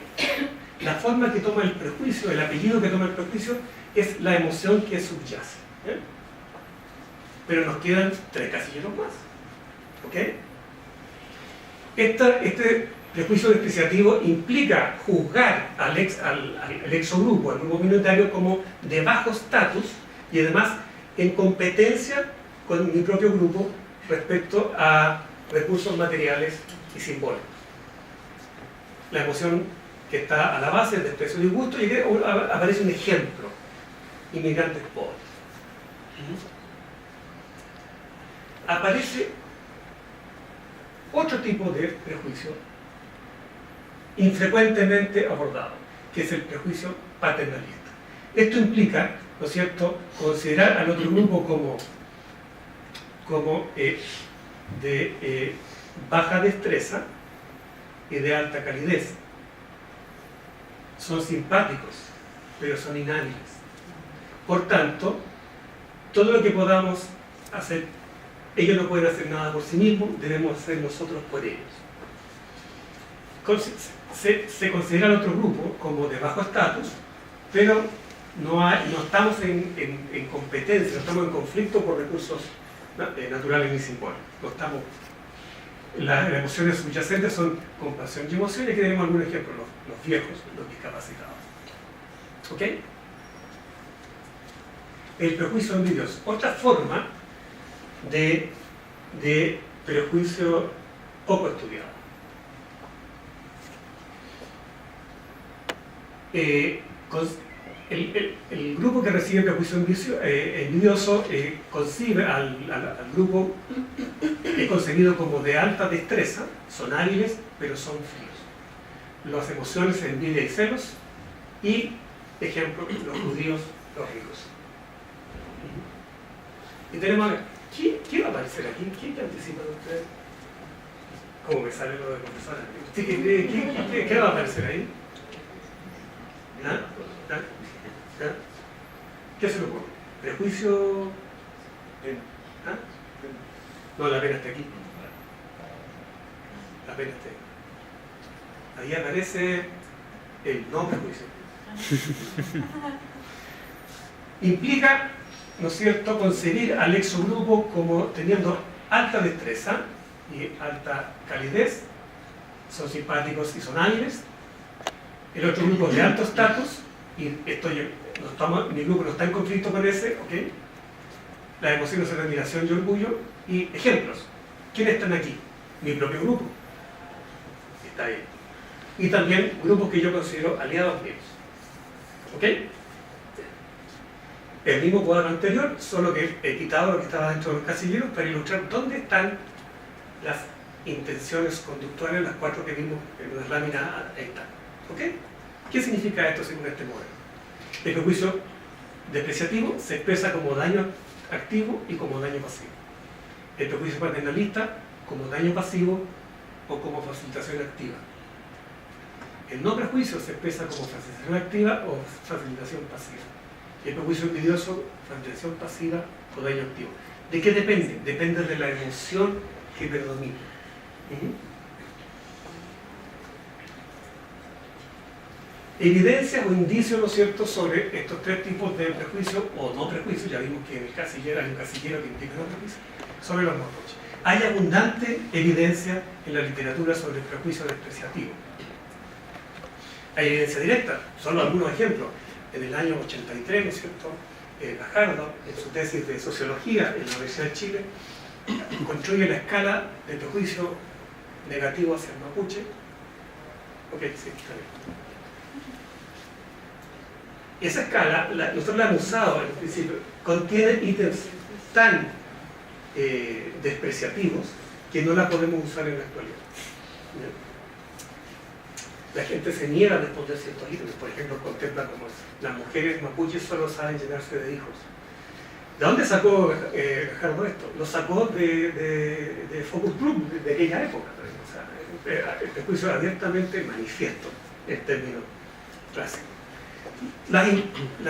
Speaker 2: La forma que toma el prejuicio, el apellido que toma el prejuicio, es la emoción que subyace. Pero nos quedan 3 casilleros más. ¿Ok? Este prejuicio despreciativo implica juzgar al exogrupo, al grupo minoritario, como de bajo estatus y además en competencia con mi propio grupo respecto a recursos materiales y simbólicos. La emoción que está a la base del desprecio y disgusto, y aparece un ejemplo: inmigrantes pobres. Aparece otro tipo de prejuicio infrecuentemente abordado, que es el prejuicio paternalista. Esto implica, ¿no es cierto?, considerar al otro grupo como de baja destreza y de alta calidez. Son simpáticos, pero son inhábiles. Por tanto, todo lo que podamos hacer ellos no pueden hacer nada por sí mismos, debemos hacer nosotros por ellos. Se considera al otro grupo como de bajo estatus, pero no estamos en competencia, no estamos en conflicto por recursos naturales ni simbólicos. No estamos, las emociones subyacentes son compasión y emoción, y aquí tenemos algún ejemplo, los viejos, los discapacitados. ¿Ok? El prejuicio envidioso. Otra forma de prejuicio poco estudiado. El grupo que recibe prejuicio envidioso concibe al grupo concebido como de alta destreza, son hábiles pero son fríos. Las emociones envidia y celos, y, ejemplo, los judíos, los ricos. Y tenemos, ¿qué va a aparecer aquí? ¿Quién te anticipa de ustedes? ¿Cómo me sale lo de profesora? ¿Qué va a aparecer ahí? ¿Ah? ¿Ah? ¿Ah? ¿Qué se le ocurre? ¿Prejuicio? ¿Ah? No, la pena está aquí. La pena está ahí. Ahí aparece el no prejuicio. Implica, ¿no es cierto?, concebir al exogrupo como teniendo alta destreza y alta calidez, son simpáticos y son hábiles. El otro grupo de alto estatus, y mi grupo no está en conflicto con ese, ¿ok? Las emociones son admiración y orgullo. Y ejemplos, ¿quiénes están aquí? Mi propio grupo está ahí. Y también grupos que yo considero aliados míos. ¿Ok? El mismo cuadro anterior, solo que he quitado lo que estaba dentro de los casilleros para ilustrar dónde están las intenciones conductuales, las 4 que vimos en las láminas. Ahí están. ¿Ok? ¿Qué significa esto según este modelo? El prejuicio despreciativo se expresa como daño activo y como daño pasivo. El prejuicio paternalista como daño pasivo o como facilitación activa. El no prejuicio se expresa como facilitación activa o facilitación pasiva. Y el prejuicio envidioso, facilitación pasiva o daño activo. ¿De qué depende? Depende de la emoción que predomina. Evidencias o indicios, ¿no es cierto?, sobre estos 3 tipos de prejuicio o no prejuicio. Ya vimos que en el casillero hay un casillero que implica no prejuicio, sobre los mapuches. Hay abundante evidencia en la literatura sobre el prejuicio despreciativo. Hay evidencia directa, solo algunos ejemplos. En el año 83, ¿no es cierto?, Gajardo, en su tesis de sociología en la Universidad de Chile, construye la escala de prejuicio negativo hacia el mapuche. Ok, sí, está bien. Esa escala, nosotros la hemos usado en el principio, contiene ítems tan despreciativos que no la podemos usar en la actualidad. La gente se niega a responder ciertos ítems. Por ejemplo, contempla como las mujeres mapuches solo saben llenarse de hijos. ¿De dónde sacó Gajardo esto? Lo sacó de Focus Group de aquella época. O sea, el prejuicio abiertamente manifiesto, el término clásico. La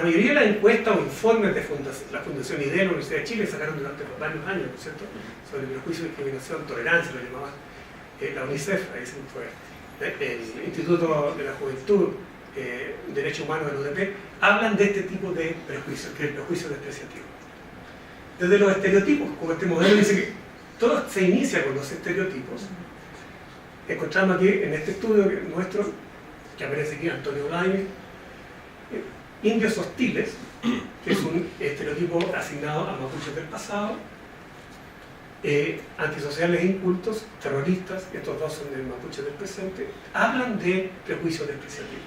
Speaker 2: mayoría de las encuestas o informes de la Fundación IDE de la Universidad de Chile sacaron durante varios años, ¿no es cierto?, sobre prejuicio, discriminación, tolerancia, lo llamaban la UNICEF, ahí se fue, el Instituto de la Juventud, Derechos Humanos del UDP, hablan de este tipo de prejuicios, que es el prejuicio despreciativo. Desde los estereotipos, como este modelo dice que todo se inicia con los estereotipos. Encontramos aquí en este estudio nuestro, que aparece aquí, Antonio Daime, indios hostiles, que es un estereotipo asignado a mapuches del pasado, antisociales e incultos, terroristas, estos dos son del mapuche del presente, hablan de prejuicio despreciativo.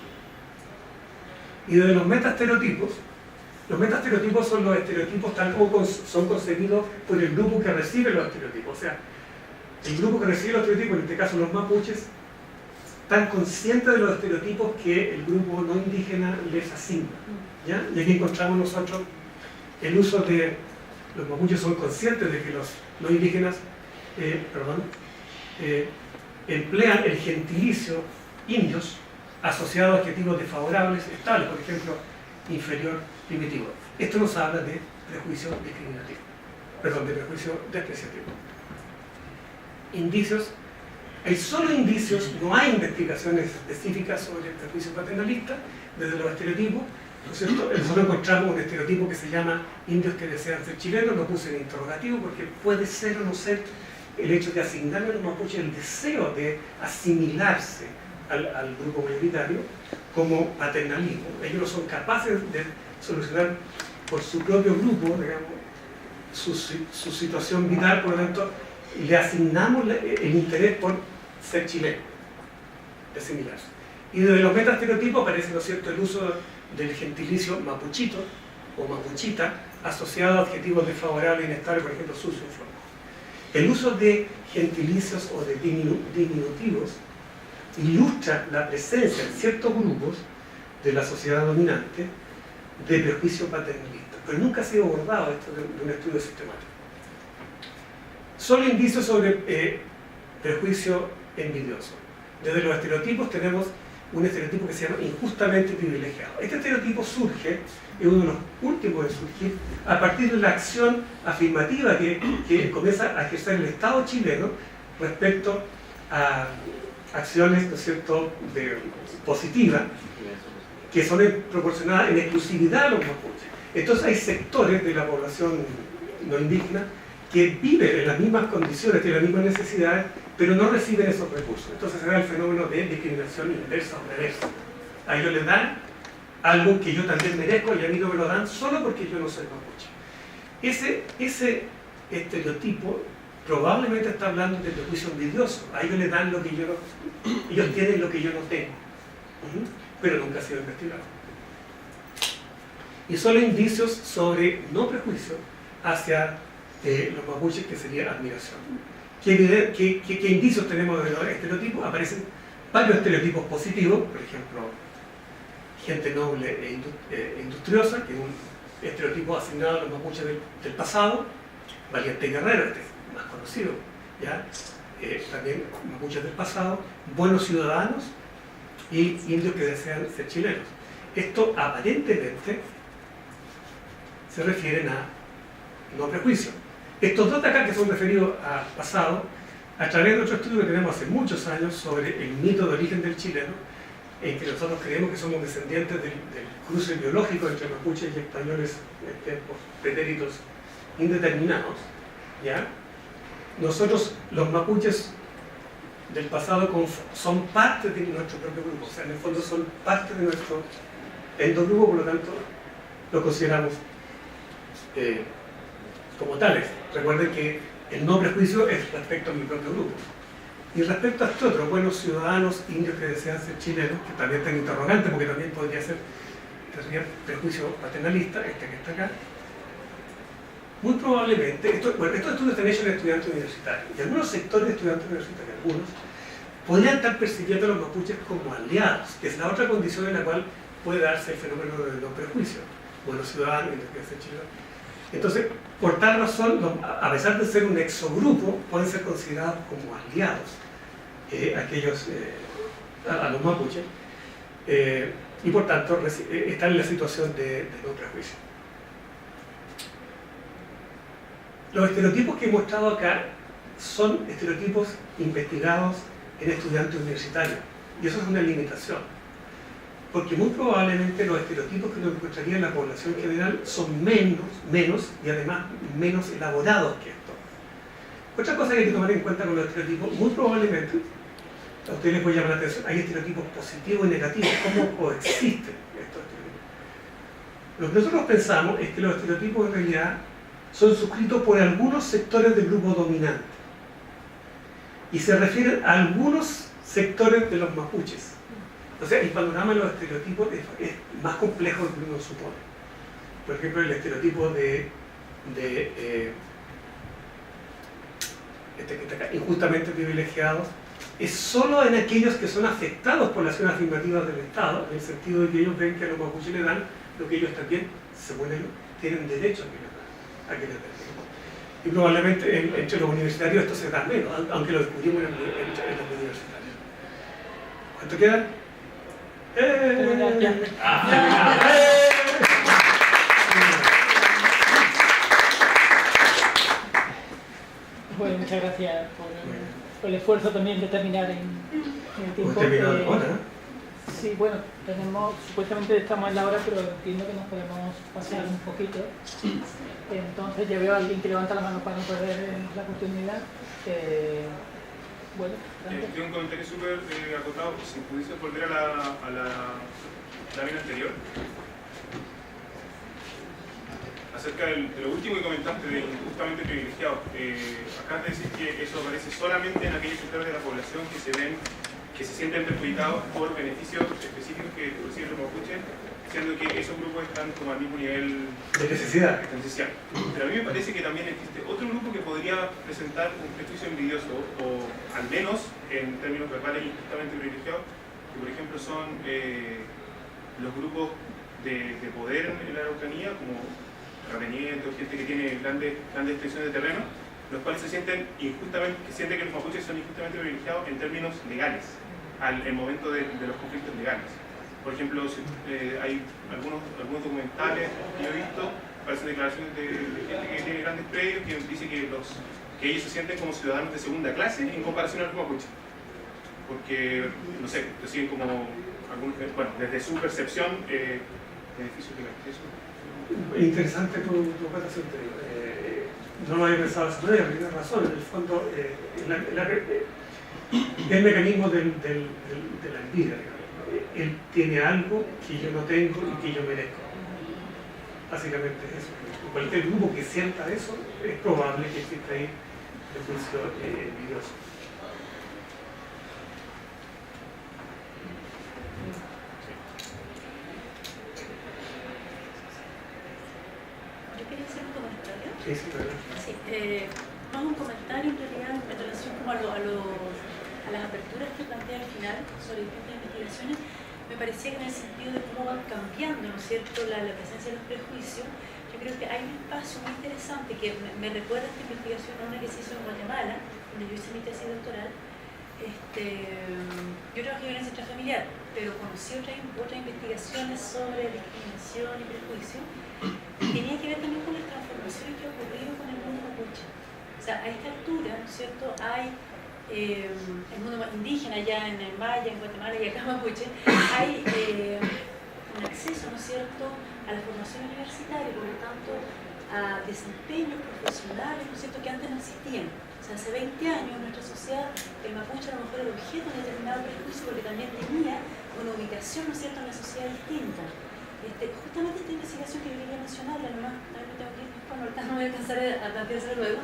Speaker 2: Y desde los metaestereotipos son los estereotipos tal como son concebidos por el grupo que recibe los estereotipos. O sea, el grupo que recibe los estereotipos, en este caso los mapuches, están conscientes de los estereotipos que el grupo no indígena les asigna. ¿Ya? Y aquí encontramos nosotros el uso de... Los mapuches son conscientes de que los no indígenas emplean el gentilicio indios asociado a adjetivos desfavorables, estables, por ejemplo, inferior, primitivo. Esto nos habla de prejuicio discriminativo. de prejuicio despreciativo. Indicios. Hay solo indicios, no hay investigaciones específicas sobre el prejuicio paternalista desde los estereotipos, ¿no es cierto? Nosotros encontramos un estereotipo que se llama indios que desean ser chilenos, lo puse en interrogativo porque puede ser o no ser el hecho de asignarle a los mapuches el deseo de asimilarse al grupo mayoritario como paternalismo. Ellos no son capaces de solucionar por su propio grupo, digamos, su situación vital, por lo tanto, le asignamos el interés por ser chileno, de asimilarse. Y desde los metaestereotipos aparece, ¿no es cierto?, el uso del gentilicio mapuchito o mapuchita asociado a adjetivos desfavorables e inestables, por ejemplo, sucio o flojo. El uso de gentilicios o de diminutivos ilustra la presencia en ciertos grupos de la sociedad dominante de prejuicio paternalista, pero nunca ha sido abordado esto de un estudio sistemático. Solo indicios sobre prejuicio envidioso. Desde los estereotipos tenemos un estereotipo que se llama injustamente privilegiado. Este estereotipo surge, es uno de los últimos en surgir, a partir de la acción afirmativa que comienza a ejercer el Estado chileno respecto a acciones, ¿no es cierto?, positivas, que son proporcionadas en exclusividad a los mapuches. Entonces hay sectores de la población no indígena que viven en las mismas condiciones, tienen las mismas necesidades, pero no reciben esos recursos. Entonces se da el fenómeno de discriminación inversa o reversa. A ellos les dan algo que yo también merezco y a mí no me lo dan solo porque yo no soy mapuche. Ese estereotipo probablemente está hablando de prejuicio envidioso. A ellos les dan lo que yo no... Ellos tienen lo que yo no tengo. Pero nunca ha sido investigado. Y solo indicios sobre no prejuicio hacia los mapuches, que sería admiración. ¿Qué indicios tenemos de los estereotipos? Aparecen varios estereotipos positivos, por ejemplo, gente noble e industriosa, que es un estereotipo asignado a los mapuches del pasado, valiente y guerrero, este es más conocido, ¿ya? También mapuches del pasado, buenos ciudadanos y indios que desean ser chilenos. Esto aparentemente se refieren a no prejuicio. Estos dos de acá que son referidos a pasado, a través de otro estudio que tenemos hace muchos años sobre el mito de origen del chileno, en que nosotros creemos que somos descendientes del cruce biológico entre mapuches y españoles en tiempos pretéritos indeterminados, ¿ya? Nosotros, los mapuches del pasado, son parte de nuestro propio grupo, o sea, en el fondo son parte de nuestro endogrupo, por lo tanto, lo consideramos como tales. Recuerden que el no prejuicio es respecto a mi propio grupo. Y respecto a este otro, buenos ciudadanos indios que desean ser chilenos, que también está en interrogante, porque también podría ser prejuicio paternalista, este que está acá, muy probablemente, estos estudios están hechos en estudiantes universitarios, y algunos sectores de estudiantes universitarios, algunos, podrían estar percibiendo a los mapuches como aliados, que es la otra condición en la cual puede darse el fenómeno del no prejuicio, buenos ciudadanos indios que desean ser chilenos. Entonces, por tal razón, a pesar de ser un exogrupo, pueden ser considerados como aliados a los mapuches, y por tanto están en la situación de no prejuicio. Los estereotipos que he mostrado acá son estereotipos investigados en estudiantes universitarios, y eso es una limitación. Porque muy probablemente los estereotipos que nos encontraría en la población general son menos y además menos elaborados que esto. Otra cosa que hay que tomar en cuenta con los estereotipos, muy probablemente, a ustedes les puede llamar la atención, hay estereotipos positivos y negativos, ¿cómo coexisten estos estereotipos? Lo que nosotros pensamos es que los estereotipos en realidad son suscritos por algunos sectores del grupo dominante y se refieren a algunos sectores de los mapuches. O sea, el panorama de los estereotipos es más complejo de lo que uno supone. Por ejemplo, el estereotipo de este que está acá, injustamente privilegiados, es solo en aquellos que son afectados por la acción afirmativa del Estado, en el sentido de que ellos ven que a los mapuches le dan lo que ellos también, según ellos, tienen derecho a que les den. Y probablemente entre los universitarios esto se da menos, aunque lo descubrimos en los universitarios. ¿Cuánto queda?
Speaker 1: por el esfuerzo también de terminar en el tiempo. Sí, bueno, supuestamente estamos en la hora, pero entiendo que nos podemos pasar un poquito. Entonces ya veo a alguien que levanta la mano para no perder la oportunidad. Bueno,
Speaker 4: tengo un comentario súper acotado. Si pudiese volver a la lámina anterior, acerca de lo último que comentaste, de injustamente privilegiado. Acá te decís que eso aparece solamente en aquellos sectores de la población que se sienten perjudicados por beneficios específicos que reciben los mapuches, siendo que esos grupos están como al mismo nivel
Speaker 2: de necesidad.
Speaker 4: Pero a mí me parece que también existe otro grupo que podría presentar un prejuicio envidioso, o al menos en términos verbales injustamente privilegiados, que por ejemplo son los grupos de poder en la Araucanía, como terratenientes, gente que tiene grandes extensiones de terreno, los cuales se sienten injustamente, que sienten que los mapuches son injustamente privilegiados en términos legales, al momento de los conflictos legales. Por ejemplo, hay algunos documentales que yo he visto, parecen declaraciones de gente que tiene grandes predios, que dice que ellos se sienten como ciudadanos de segunda clase en comparación a los mapuches. Porque, no sé, reciben como, bueno, desde su percepción, beneficios legales.
Speaker 2: Interesante tu presentación, no lo había pensado de esa manera, tienes razón, en el fondo, el mecanismo de la envidia, digamos. Él tiene algo que yo no tengo y que yo merezco. Básicamente es eso. Cualquier grupo que sienta eso, es probable que exista ahí el juicio envidioso.
Speaker 3: Yo quería hacer un comentario.
Speaker 2: Sí, claro.
Speaker 3: Sí, no un comentario en realidad en relación como a las aperturas que plantea al final sobre distintas investigaciones. Me parecía que en el sentido de cómo van cambiando, ¿no es cierto?, la presencia de los prejuicios. Yo creo que hay un espacio muy interesante que me recuerda esta investigación a una que se hizo en Guatemala, donde yo hice mi tesis doctoral. Yo trabajé en violencia intrafamiliar, pero conocí otras investigaciones sobre discriminación y prejuicio, y tenía que ver también con las transformaciones que han ocurrido con el mundo mapuche. O sea, a esta altura, ¿no es cierto?, hay el mundo indígena allá en el Maya, en Guatemala y acá en Mapuche, hay un acceso, ¿no es cierto?, a la formación universitaria, por lo tanto, a desempeños profesionales, ¿no es cierto?, que antes no existían. O sea, hace 20 años en nuestra sociedad el mapuche a lo mejor era objeto de determinado prejuicio porque también tenía una ubicación, ¿no es cierto?, en la sociedad distinta. Justamente esta investigación que yo quería mencionar, además, también me tengo que ir después, ahorita no voy a alcanzar a planteárselo luego,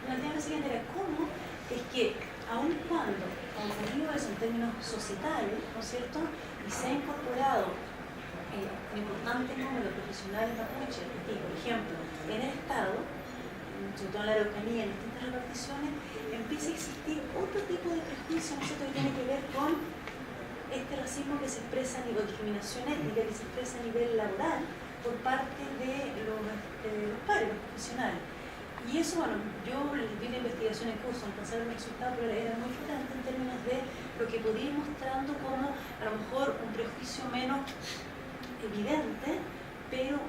Speaker 3: planteaba lo siguiente, era cómo es que, aun cuando ha ocurrido eso en términos societales, ¿no es cierto?, y se ha incorporado un importante número de profesionales mapuche, y por ejemplo, en el Estado, sobre todo en la Araucanía, en distintas reparticiones, empieza a existir otro tipo de prejuicio, ¿no es cierto?, que tiene que ver con este racismo que se expresa a nivel de discriminación étnica, que se expresa a nivel laboral por parte de los pares, los profesionales. Y eso, bueno, yo vi la investigación en curso, alcanzar el resultado, pero era muy importante en términos de lo que podía ir mostrando como a lo mejor un prejuicio menos evidente, pero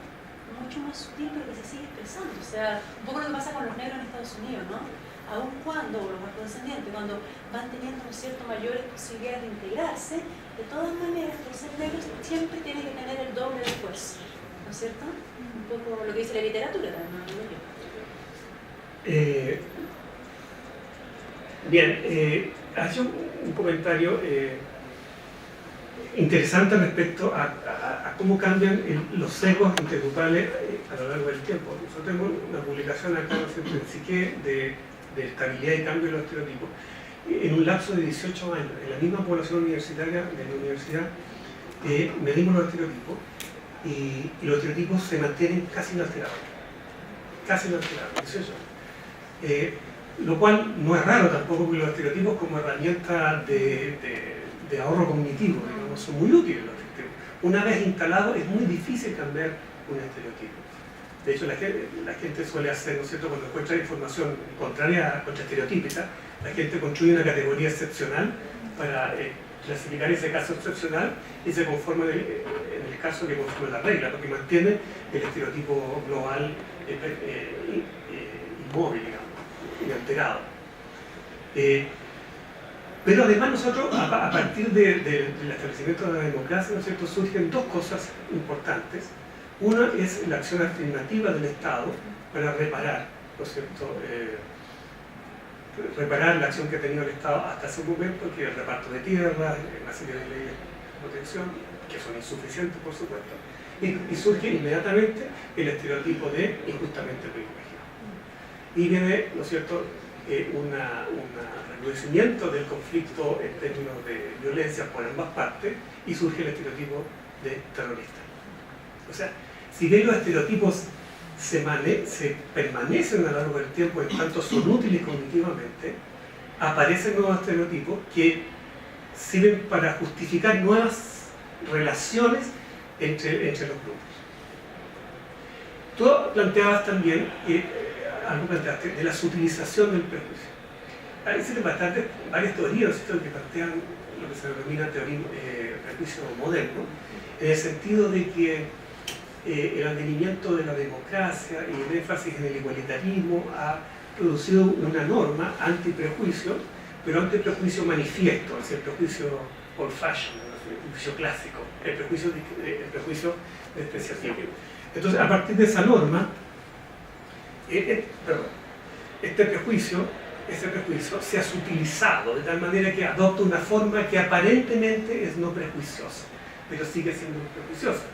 Speaker 3: mucho más sutil, pero que se sigue expresando. O sea, un poco lo que pasa con los negros en Estados Unidos, ¿no? Aun cuando los afrodescendientes, cuando van teniendo, ¿no es cierto?, mayores posibilidades de integrarse, de todas maneras, por ser negros, siempre tienen que tener el doble de esfuerzo, ¿no es cierto? Un poco lo que dice la literatura, ¿no?
Speaker 2: Bien, hace un comentario interesante respecto a cómo cambian los sesgos intergrupales a lo largo del tiempo. Yo tengo una publicación acá en Psique de estabilidad y cambio de los estereotipos. En un lapso de 18 años, en la misma población universitaria de la universidad, medimos los estereotipos y los estereotipos se mantienen casi inalterados. Casi inalterados, 18 años. Lo cual no es raro tampoco, porque los estereotipos como herramienta de ahorro cognitivo, digamos, son muy útiles los estereotipos. Una vez instalados es muy difícil cambiar un estereotipo. De hecho, la gente suele hacer, ¿no es cierto?, cuando encuentra información contraria, contraestereotípica, la gente construye una categoría excepcional para clasificar ese caso excepcional y se conforma en el caso que conforma la regla, porque mantiene el estereotipo global inmóvil, digamos. inalterado. Pero además nosotros, a partir del establecimiento de la democracia, ¿no es cierto?, surgen dos cosas importantes. Una es la acción afirmativa del Estado para reparar, ¿no es cierto?, reparar la acción que ha tenido el Estado hasta ese momento, que es el reparto de tierras, una serie de leyes de protección, que son insuficientes, por supuesto, y surge inmediatamente el estereotipo de injustamente privilegiado. Y viene, ¿no es cierto?, un recrudecimiento del conflicto en términos de violencia por ambas partes, y surge el estereotipo de terrorista. O sea, si bien los estereotipos se permanecen a lo largo del tiempo en tanto son útiles cognitivamente, aparecen nuevos estereotipos que sirven para justificar nuevas relaciones entre los grupos. Tú planteabas también, algo planteaste, de la sutilización del prejuicio. Existen varias teorías que plantean lo que se denomina prejuicio moderno, en el sentido de que el advenimiento de la democracia y el énfasis en el igualitarismo ha producido una norma antiprejuicio, pero antiprejuicio manifiesto, es el prejuicio old fashion, el prejuicio clásico, el prejuicio despreciativo. Entonces, a partir de esa norma, ese prejuicio se ha sutilizado de tal manera que adopta una forma que aparentemente es no prejuiciosa, pero sigue siendo prejuiciosa.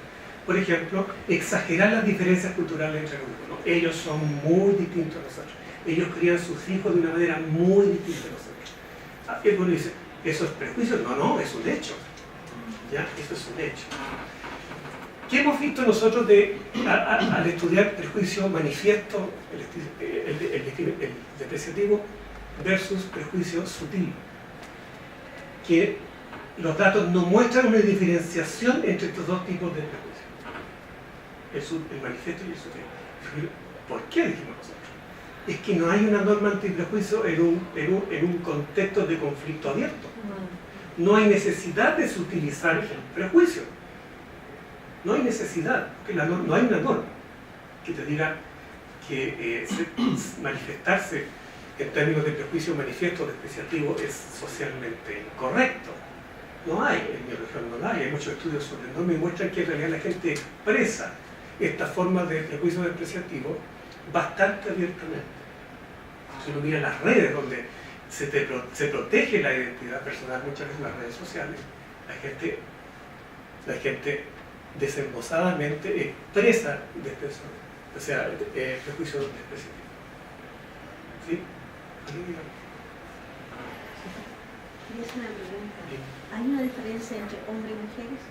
Speaker 2: Por ejemplo, exagerar las diferencias culturales entre grupos, ¿no? Ellos son muy distintos a nosotros, ellos crían sus hijos de una manera muy distinta a nosotros. Y uno dice, ¿eso es prejuicio? No, es un hecho. ¿Ya? Eso es un hecho. ¿Qué hemos visto nosotros al estudiar prejuicio manifiesto, el despreciativo, versus prejuicio sutil? Que los datos no muestran una diferenciación entre estos dos tipos de prejuicio, el manifiesto y el sutil. ¿Por qué dijimos nosotros? Es que no hay una norma antiprejuicio en un contexto de conflicto abierto. No hay necesidad de sutilizar el prejuicio. No hay necesidad, porque no hay una norma que te diga que manifestarse en términos de prejuicio manifiesto o despreciativo es socialmente incorrecto. No hay, en mi región no hay muchos estudios sobre el norma y muestran que en realidad la gente expresa esta forma de prejuicio despreciativo bastante abiertamente. Si uno mira las redes donde se protege la identidad personal, muchas veces en las redes sociales, la gente desembosadamente expresa prejuicio despreciativo. ¿Sí?
Speaker 3: Quería hacer una pregunta. ¿Hay una diferencia entre hombres y mujeres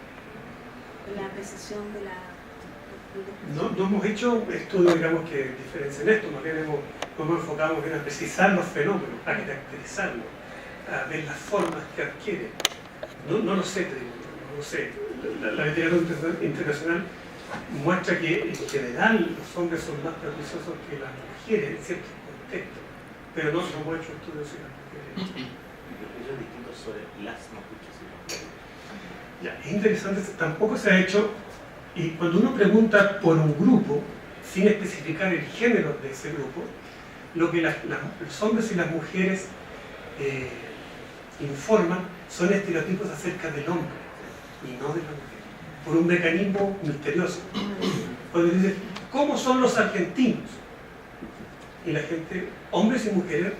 Speaker 3: en la apreciación de la...
Speaker 2: No hemos hecho estudios, digamos, que diferencien esto, más bien nos enfocamos en a precisar los fenómenos, a caracterizarlos, a ver las formas que adquieren. No lo sé, no lo sé. La literatura internacional muestra que en general los hombres son más prejuiciosos que las mujeres en ciertos contextos, pero no hemos hecho estudios en las mujeres.
Speaker 5: Ellos distintos sobre las mapuches y los pueblos.
Speaker 2: Ya, es interesante, tampoco se ha hecho, y cuando uno pregunta por un grupo, sin especificar el género de ese grupo, lo que los hombres y las mujeres informan son estereotipos acerca del hombre y no de la mujer, por un mecanismo misterioso. Cuando dicen, ¿cómo son los argentinos? Y la gente, hombres y mujeres,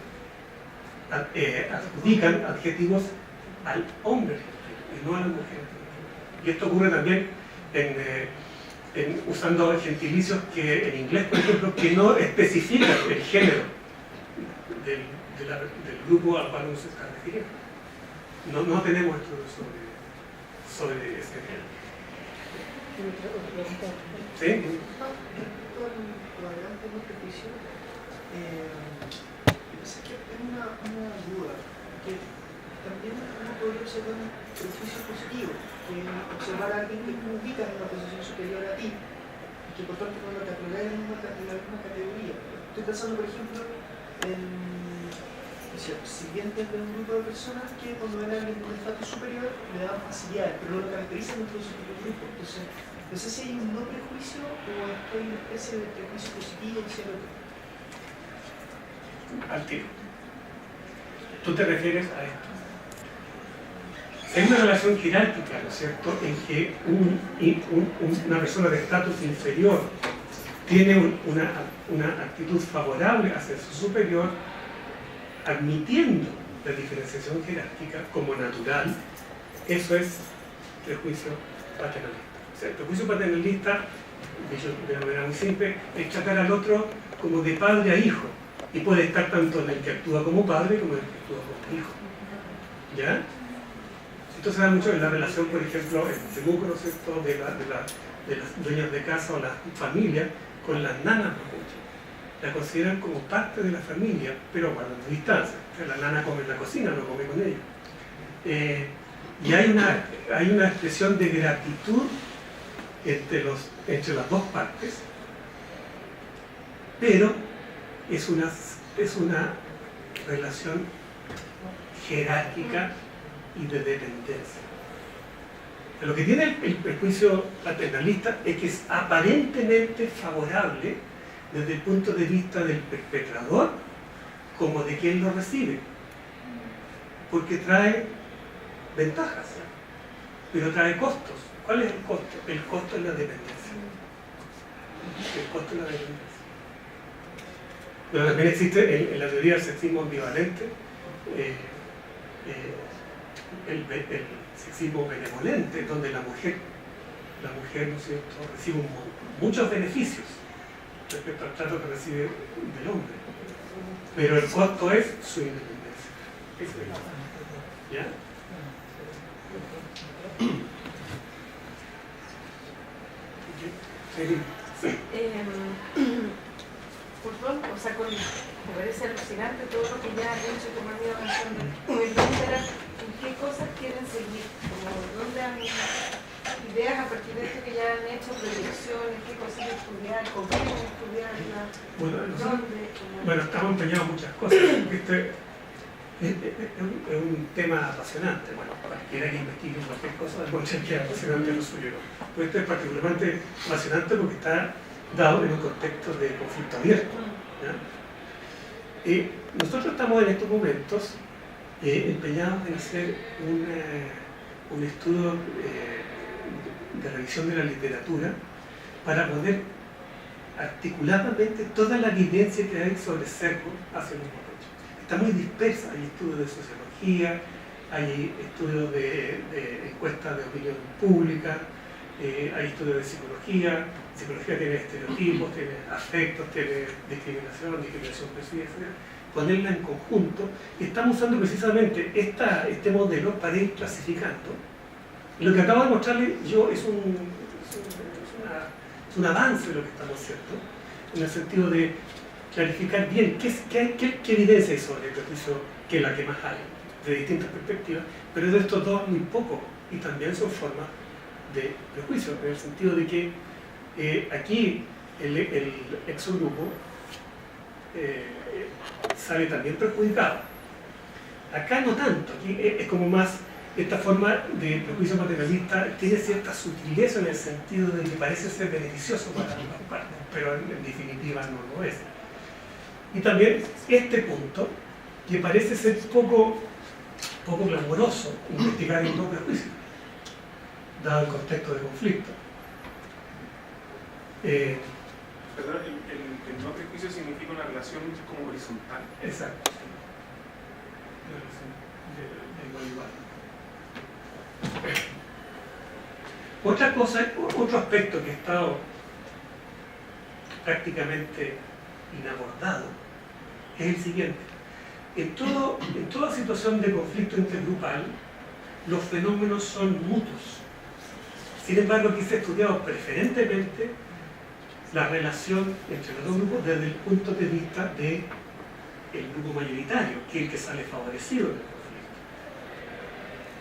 Speaker 2: adjudican adjetivos al hombre y no a la mujer. Y esto ocurre también usando gentilicios que en inglés, por ejemplo, que no especifican el género del grupo al cual uno se está refiriendo. No tenemos estudios sobre ese género. ¿Sí?
Speaker 6: Es que tengo una duda, que también uno podría observar un prejuicio positivo, que observar a alguien que tú ubicas en una posición superior a ti, y que por tanto cuando te apruebas en la misma categoría. Estoy pensando, por ejemplo, sirvientes de un grupo de personas que cuando ven a alguien con estatus superior le dan facilidades, pero no lo caracterizan dentro de su propio grupo. Entonces, no sé si hay un no prejuicio o hay una especie de prejuicio positivo hacia el otro.
Speaker 2: al tiro. Tú te refieres a esto. Hay una relación jerárquica, ¿no es cierto?, en que una persona de estatus inferior tiene una actitud favorable hacia su superior, admitiendo la diferenciación jerárquica como natural. Eso es prejuicio paternalista. O sea, el prejuicio paternalista, dicho de una manera muy simple, es tratar al otro como de padre a hijo, y puede estar tanto en el que actúa como padre como en el que actúa como hijo. ¿Ya? Esto se da mucho en la relación, por ejemplo, en Temuco, ¿no es cierto?, de las dueñas de casa o las familias con las nanas mapuches. La consideran como parte de la familia, pero guardando distancia. O sea, la nana come en la cocina, no come con ella. Y hay una expresión de gratitud entre las dos partes, pero es una relación jerárquica y de dependencia. Lo que tiene el prejuicio paternalista es que es aparentemente favorable desde el punto de vista del perpetrador como de quien lo recibe, porque trae ventajas, pero trae costos. ¿Cuál es el costo? El costo es la dependencia. El costo es la dependencia. Pero también existe en la teoría del sexismo ambivalente el sexismo benevolente, donde la mujer, ¿no es cierto?, recibe muchos beneficios respecto al trato que recibe del hombre, pero el costo es su independencia. Eso es. ¿Ya? Sí.
Speaker 7: Por favor, o sea, me parece alucinante todo lo que ya han hecho, como han ido avanzando. Me preguntarán en qué cosas quieren seguir, como dónde han ideas a partir de esto que ya han hecho, proyecciones, qué cosas estudiar, con quién estudiar,
Speaker 2: bueno, estamos empeñados en muchas cosas. Este es un tema apasionante. Bueno, cualquiera que investigue cualquier cosa, encuentra que es apasionante lo suyo. Pero este es particularmente apasionante porque está dado en un contexto de conflicto abierto. Nosotros estamos en estos momentos empeñados en hacer un estudio de revisión de la literatura para poder articuladamente toda la evidencia que hay sobre sesgo hacia los mapuches. Está muy dispersa, hay estudios de sociología, hay estudios de encuestas de opinión pública, hay estudios de psicología. Psicología tiene estereotipos, tiene afectos, tiene discriminación percibida, etc. Ponerla en conjunto, y estamos usando precisamente este modelo para ir clasificando. Y lo que acabo de mostrarles yo es un avance de lo que estamos haciendo, en el sentido de clarificar bien qué evidencia hay sobre el prejuicio, que es la que más hay, de distintas perspectivas, pero de estos dos muy poco, y también son formas de prejuicio, en el sentido de que aquí el exogrupo sale también perjudicado. Acá no tanto, aquí es como más, esta forma de prejuicio paternalista tiene cierta sutileza en el sentido de que parece ser beneficioso para ambas partes, pero en definitiva no lo es. Y también este punto, que parece ser poco glamoroso investigar el no prejuicio, dado el contexto de conflicto.
Speaker 4: Perdón, el no prejuicio significa una relación como horizontal.
Speaker 2: Exacto. Una relación de igual a igual. Otra cosa, otro aspecto que ha estado prácticamente inabordado es el siguiente. En toda situación de conflicto intergrupal, los fenómenos son mutuos. Sin embargo, aquí se ha estudiado preferentemente la relación entre los dos grupos desde el punto de vista del grupo mayoritario, que es el que sale favorecido del conflicto.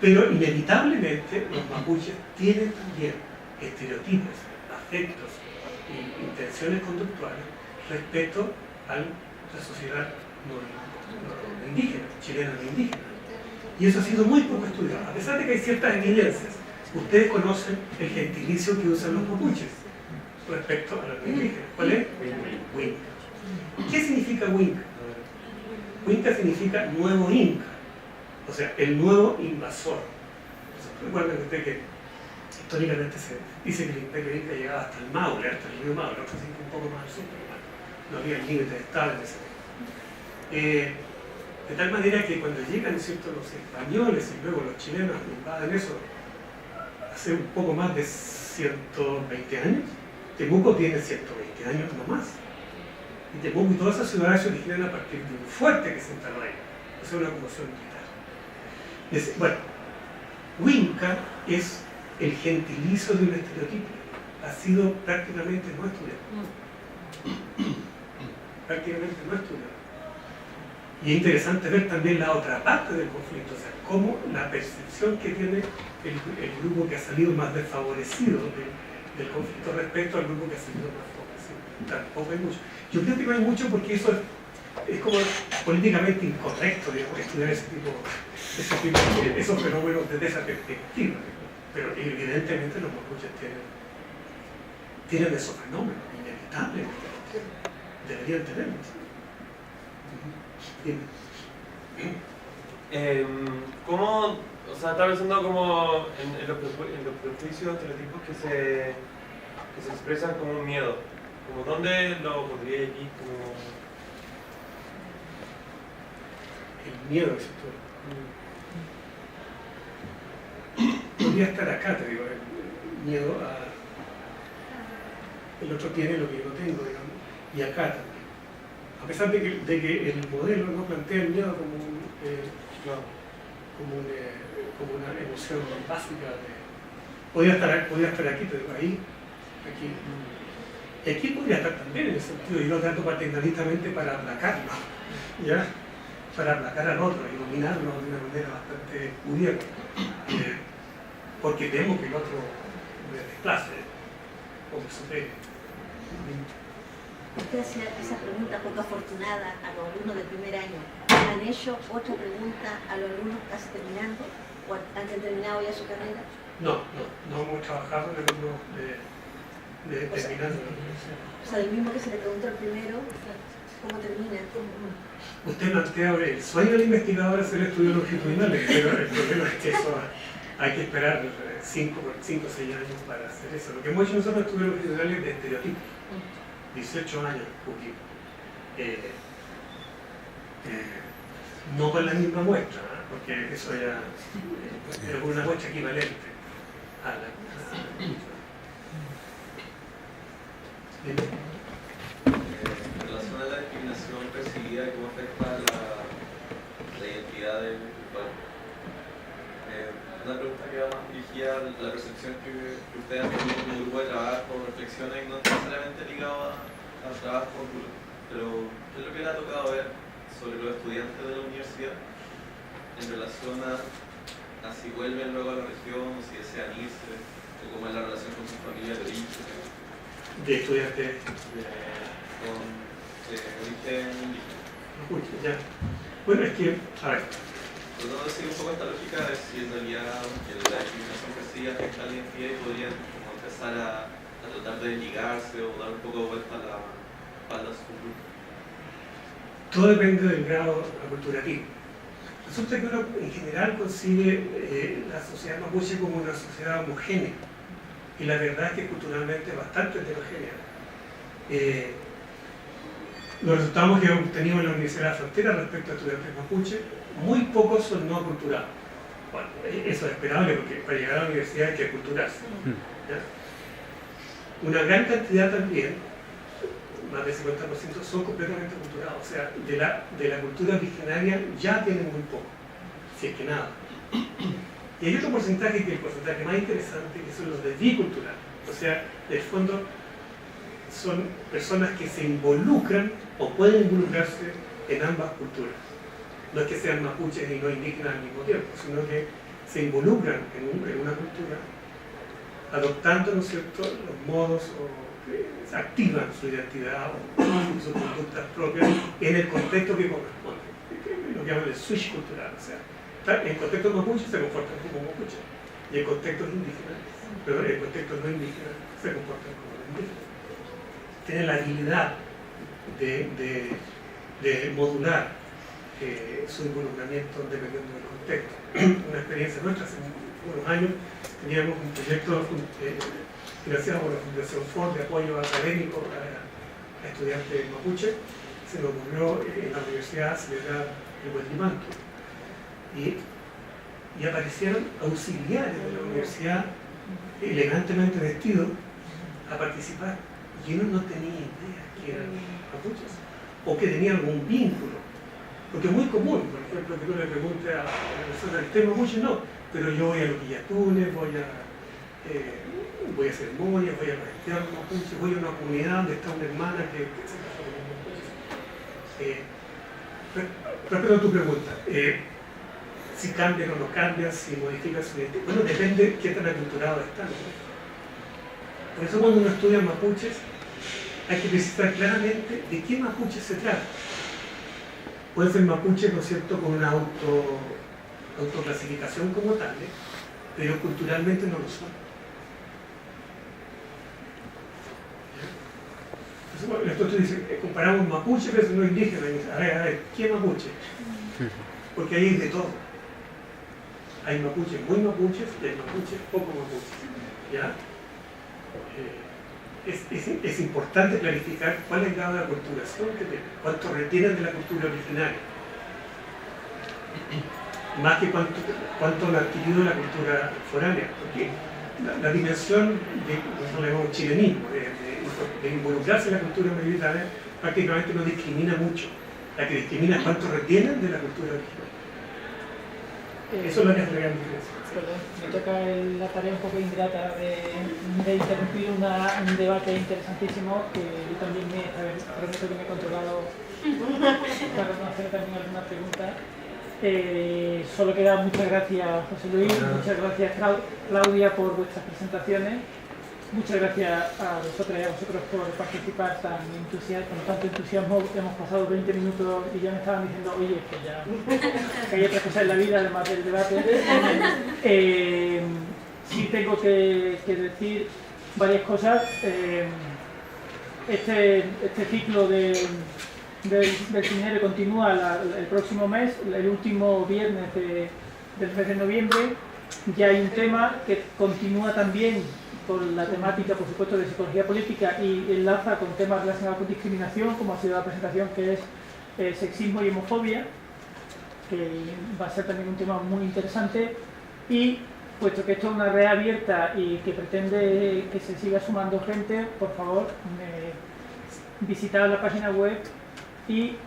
Speaker 2: Pero inevitablemente los mapuches tienen también estereotipos, afectos e intenciones conductuales respecto a la sociedad no indígena, chilena no indígena. Y eso ha sido muy poco estudiado, a pesar de que hay ciertas evidencias. Ustedes conocen el gentilicio que usan los mapuches respecto a los indígenas. ¿Cuál es? Wink. ¿Qué significa wink? Huinca significa nuevo Inca, o sea, el nuevo invasor. Entonces, recuerden ustedes que históricamente se dice que el imperio Inca llegaba hasta el Maule, hasta el río Maule, otros dicen que un poco más al sur, pero bueno, no había límites estables en ese momento. De tal manera que cuando llegan, ¿no es cierto?, los españoles y luego los chilenos invaden eso hace un poco más de 120 años, Temuco tiene 120 años no más. Y Temuco y todas esas ciudades se originan a partir de un fuerte que se instaló ahí, o sea, una conmoción militar. Bueno, Huinca es el gentilicio de un estereotipo, ha sido prácticamente no estudiado. Prácticamente no estudiado. Y es interesante ver también la otra parte del conflicto, o sea, cómo la percepción que tiene el grupo que ha salido más desfavorecido del conflicto respecto al grupo que ha salido más favorecido. Tampoco hay mucho. Yo creo que no hay mucho porque eso es como políticamente incorrecto, digamos, estudiar esos fenómenos desde esa perspectiva. Pero evidentemente los mapuches tienen esos fenómenos, inevitablemente. Deberían tenerlos.
Speaker 8: ¿Cómo, o sea, estaba pensando como en los prejuicios, estereotipos que se expresan como un miedo? Como ¿dónde lo podría aquí? Como...
Speaker 2: El miedo, podría estar acá, te digo, el miedo a... El otro tiene lo que yo no tengo, digamos, y acá también. A pesar de que el modelo no plantea el miedo como una emoción básica. Podría estar aquí, te digo, ahí, aquí. Y aquí podría estar también en ese sentido, y lo trato paternalistamente para aplacarlo, ¿ya? Para aplacar al otro y dominarlo de una manera bastante cubierta. Porque temo que el otro me desplace o me supere.
Speaker 9: Usted hacía esa pregunta poco afortunada a los alumnos del primer año. ¿Han hecho otra pregunta a los alumnos casi terminando o han terminado ya su carrera?
Speaker 2: No hemos trabajado en alumnos de terminando la universidad.
Speaker 9: O sea, el mismo que se le preguntó al primero, ¿cómo termina?
Speaker 2: Usted plantea el sueño del investigador es el estudio longitudinal, pero el problema es que eso hay que esperar 5 o 6 años para hacer eso. Lo que hemos hecho nosotros estudios longitudinales de estereotipos. 18 años, poquito. No con la misma muestra, ¿eh? Porque eso ya pero con una muestra equivalente a la
Speaker 10: en relación a la discriminación percibida, ¿cómo afecta la identidad del usuario? Una pregunta que va más dirigida a la percepción que ustedes han tenido como grupo de trabajo, reflexiones, no necesariamente ligado al trabajo, pero ¿qué es lo que le ha tocado ver sobre los estudiantes de la universidad en relación a si vuelven luego a la región, o si desean irse, o cómo es la relación con sus familias de origen?
Speaker 2: De estudiantes
Speaker 10: con origen indígena.
Speaker 2: Ya. Bueno, es que, a ver.
Speaker 10: Tratando de seguir un poco esta lógica de si en realidad la discriminación que sigue afecta a la identidad y podrían como empezar a tratar de ligarse o dar un poco de vuelta a la espalda a su grupo.
Speaker 2: Todo depende del grado aculturativo. Resulta que uno en general concibe la sociedad mapuche como una sociedad homogénea. Y la verdad es que culturalmente es bastante heterogénea. Los resultados que hemos obtenido en la Universidad de la Frontera respecto a estudiantes mapuche, muy pocos son no aculturados. Bueno, eso es esperable porque para llegar a la universidad hay que aculturarse. ¿Ya? Una gran cantidad también, más del 50%, son completamente aculturados. O sea, de la cultura originaria ya tienen muy poco, si es que nada. Y hay otro porcentaje que es el porcentaje más interesante, que son los de bicultural. O sea, en el fondo son personas que se involucran o pueden involucrarse en ambas culturas. No es que sean mapuches y no indígenas al mismo tiempo, sino que se involucran en una cultura, adoptando, ¿no es cierto?, los modos o activan su identidad o sus conductas propias en el contexto que corresponde, lo que llaman el switch cultural. O sea, en contextos mapuches se comportan como mapuches, y en contextos indígenas, pero en contextos no indígenas se comportan como indígenas. Tienen la habilidad de modular. su involucramiento dependiendo del contexto. Una experiencia nuestra, hace unos años teníamos un proyecto financiado por la Fundación Ford de apoyo académico a estudiantes mapuche. Se nos ocurrió en la universidad celebrar el Huellimanto y aparecieron auxiliares de la universidad elegantemente vestidos a participar y uno no tenía idea que eran mapuches o que tenían algún vínculo, porque es muy común, por ejemplo, que tú le preguntes a la persona del tema mapuche, no, pero yo voy a los Quillatunes, voy a ceremonias, voy a los entierros mapuches, voy a una comunidad donde está una hermana que se casó con un mapuche. Respecto a tu pregunta, si cambian o no cambian, si modifican su identidad, bueno, depende de qué tan aculturados están. Por eso cuando uno estudia mapuches, hay que precisar claramente de qué mapuche se trata. Pueden ser mapuches, ¿no es cierto?, con una autoclasificación como tal, pero culturalmente no lo son. Entonces tú dices, comparamos mapuche versus no indígena, y dices, a ver, ¿qué mapuche? Porque ahí hay de todo. Hay mapuches muy mapuches y hay mapuches poco mapuches. ¿Ya? Es importante clarificar cuál es el grado de aculturación que tienen, cuánto retienen de la cultura originaria, más que cuánto han adquirido de la cultura foránea, porque la dimensión de chilenismo, de involucrarse en la cultura mayoritaria, prácticamente no discrimina mucho. La que discrimina es cuánto retienen de la cultura original. Eso es lo que es la gran diferencia.
Speaker 1: Perdón, me toca la tarea un poco ingrata de interrumpir un debate interesantísimo que yo también prometo que me he controlado para no hacer también alguna pregunta. Solo queda muchas gracias, José Luis, muchas gracias, Claudia, por vuestras presentaciones. Muchas gracias a vosotras y a vosotros por participar con tanto entusiasmo. Hemos pasado 20 minutos y ya me estaban diciendo, oye, que hay otras cosas en la vida además del debate. Sí tengo que decir varias cosas. Este ciclo del seminario continúa el próximo mes, el último viernes del mes de noviembre. Ya hay un tema que continúa también con la temática, por supuesto, de psicología política y enlaza con temas relacionados con discriminación, como ha sido la presentación, que es sexismo y homofobia, que va a ser también un tema muy interesante. Y puesto que esto es una red abierta y que pretende que se siga sumando gente, por favor, visitad la página web y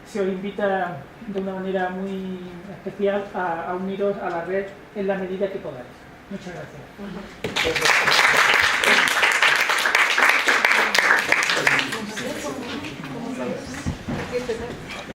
Speaker 1: se os invita de una manera muy especial a uniros a la red en la medida que podáis. Muchas gracias.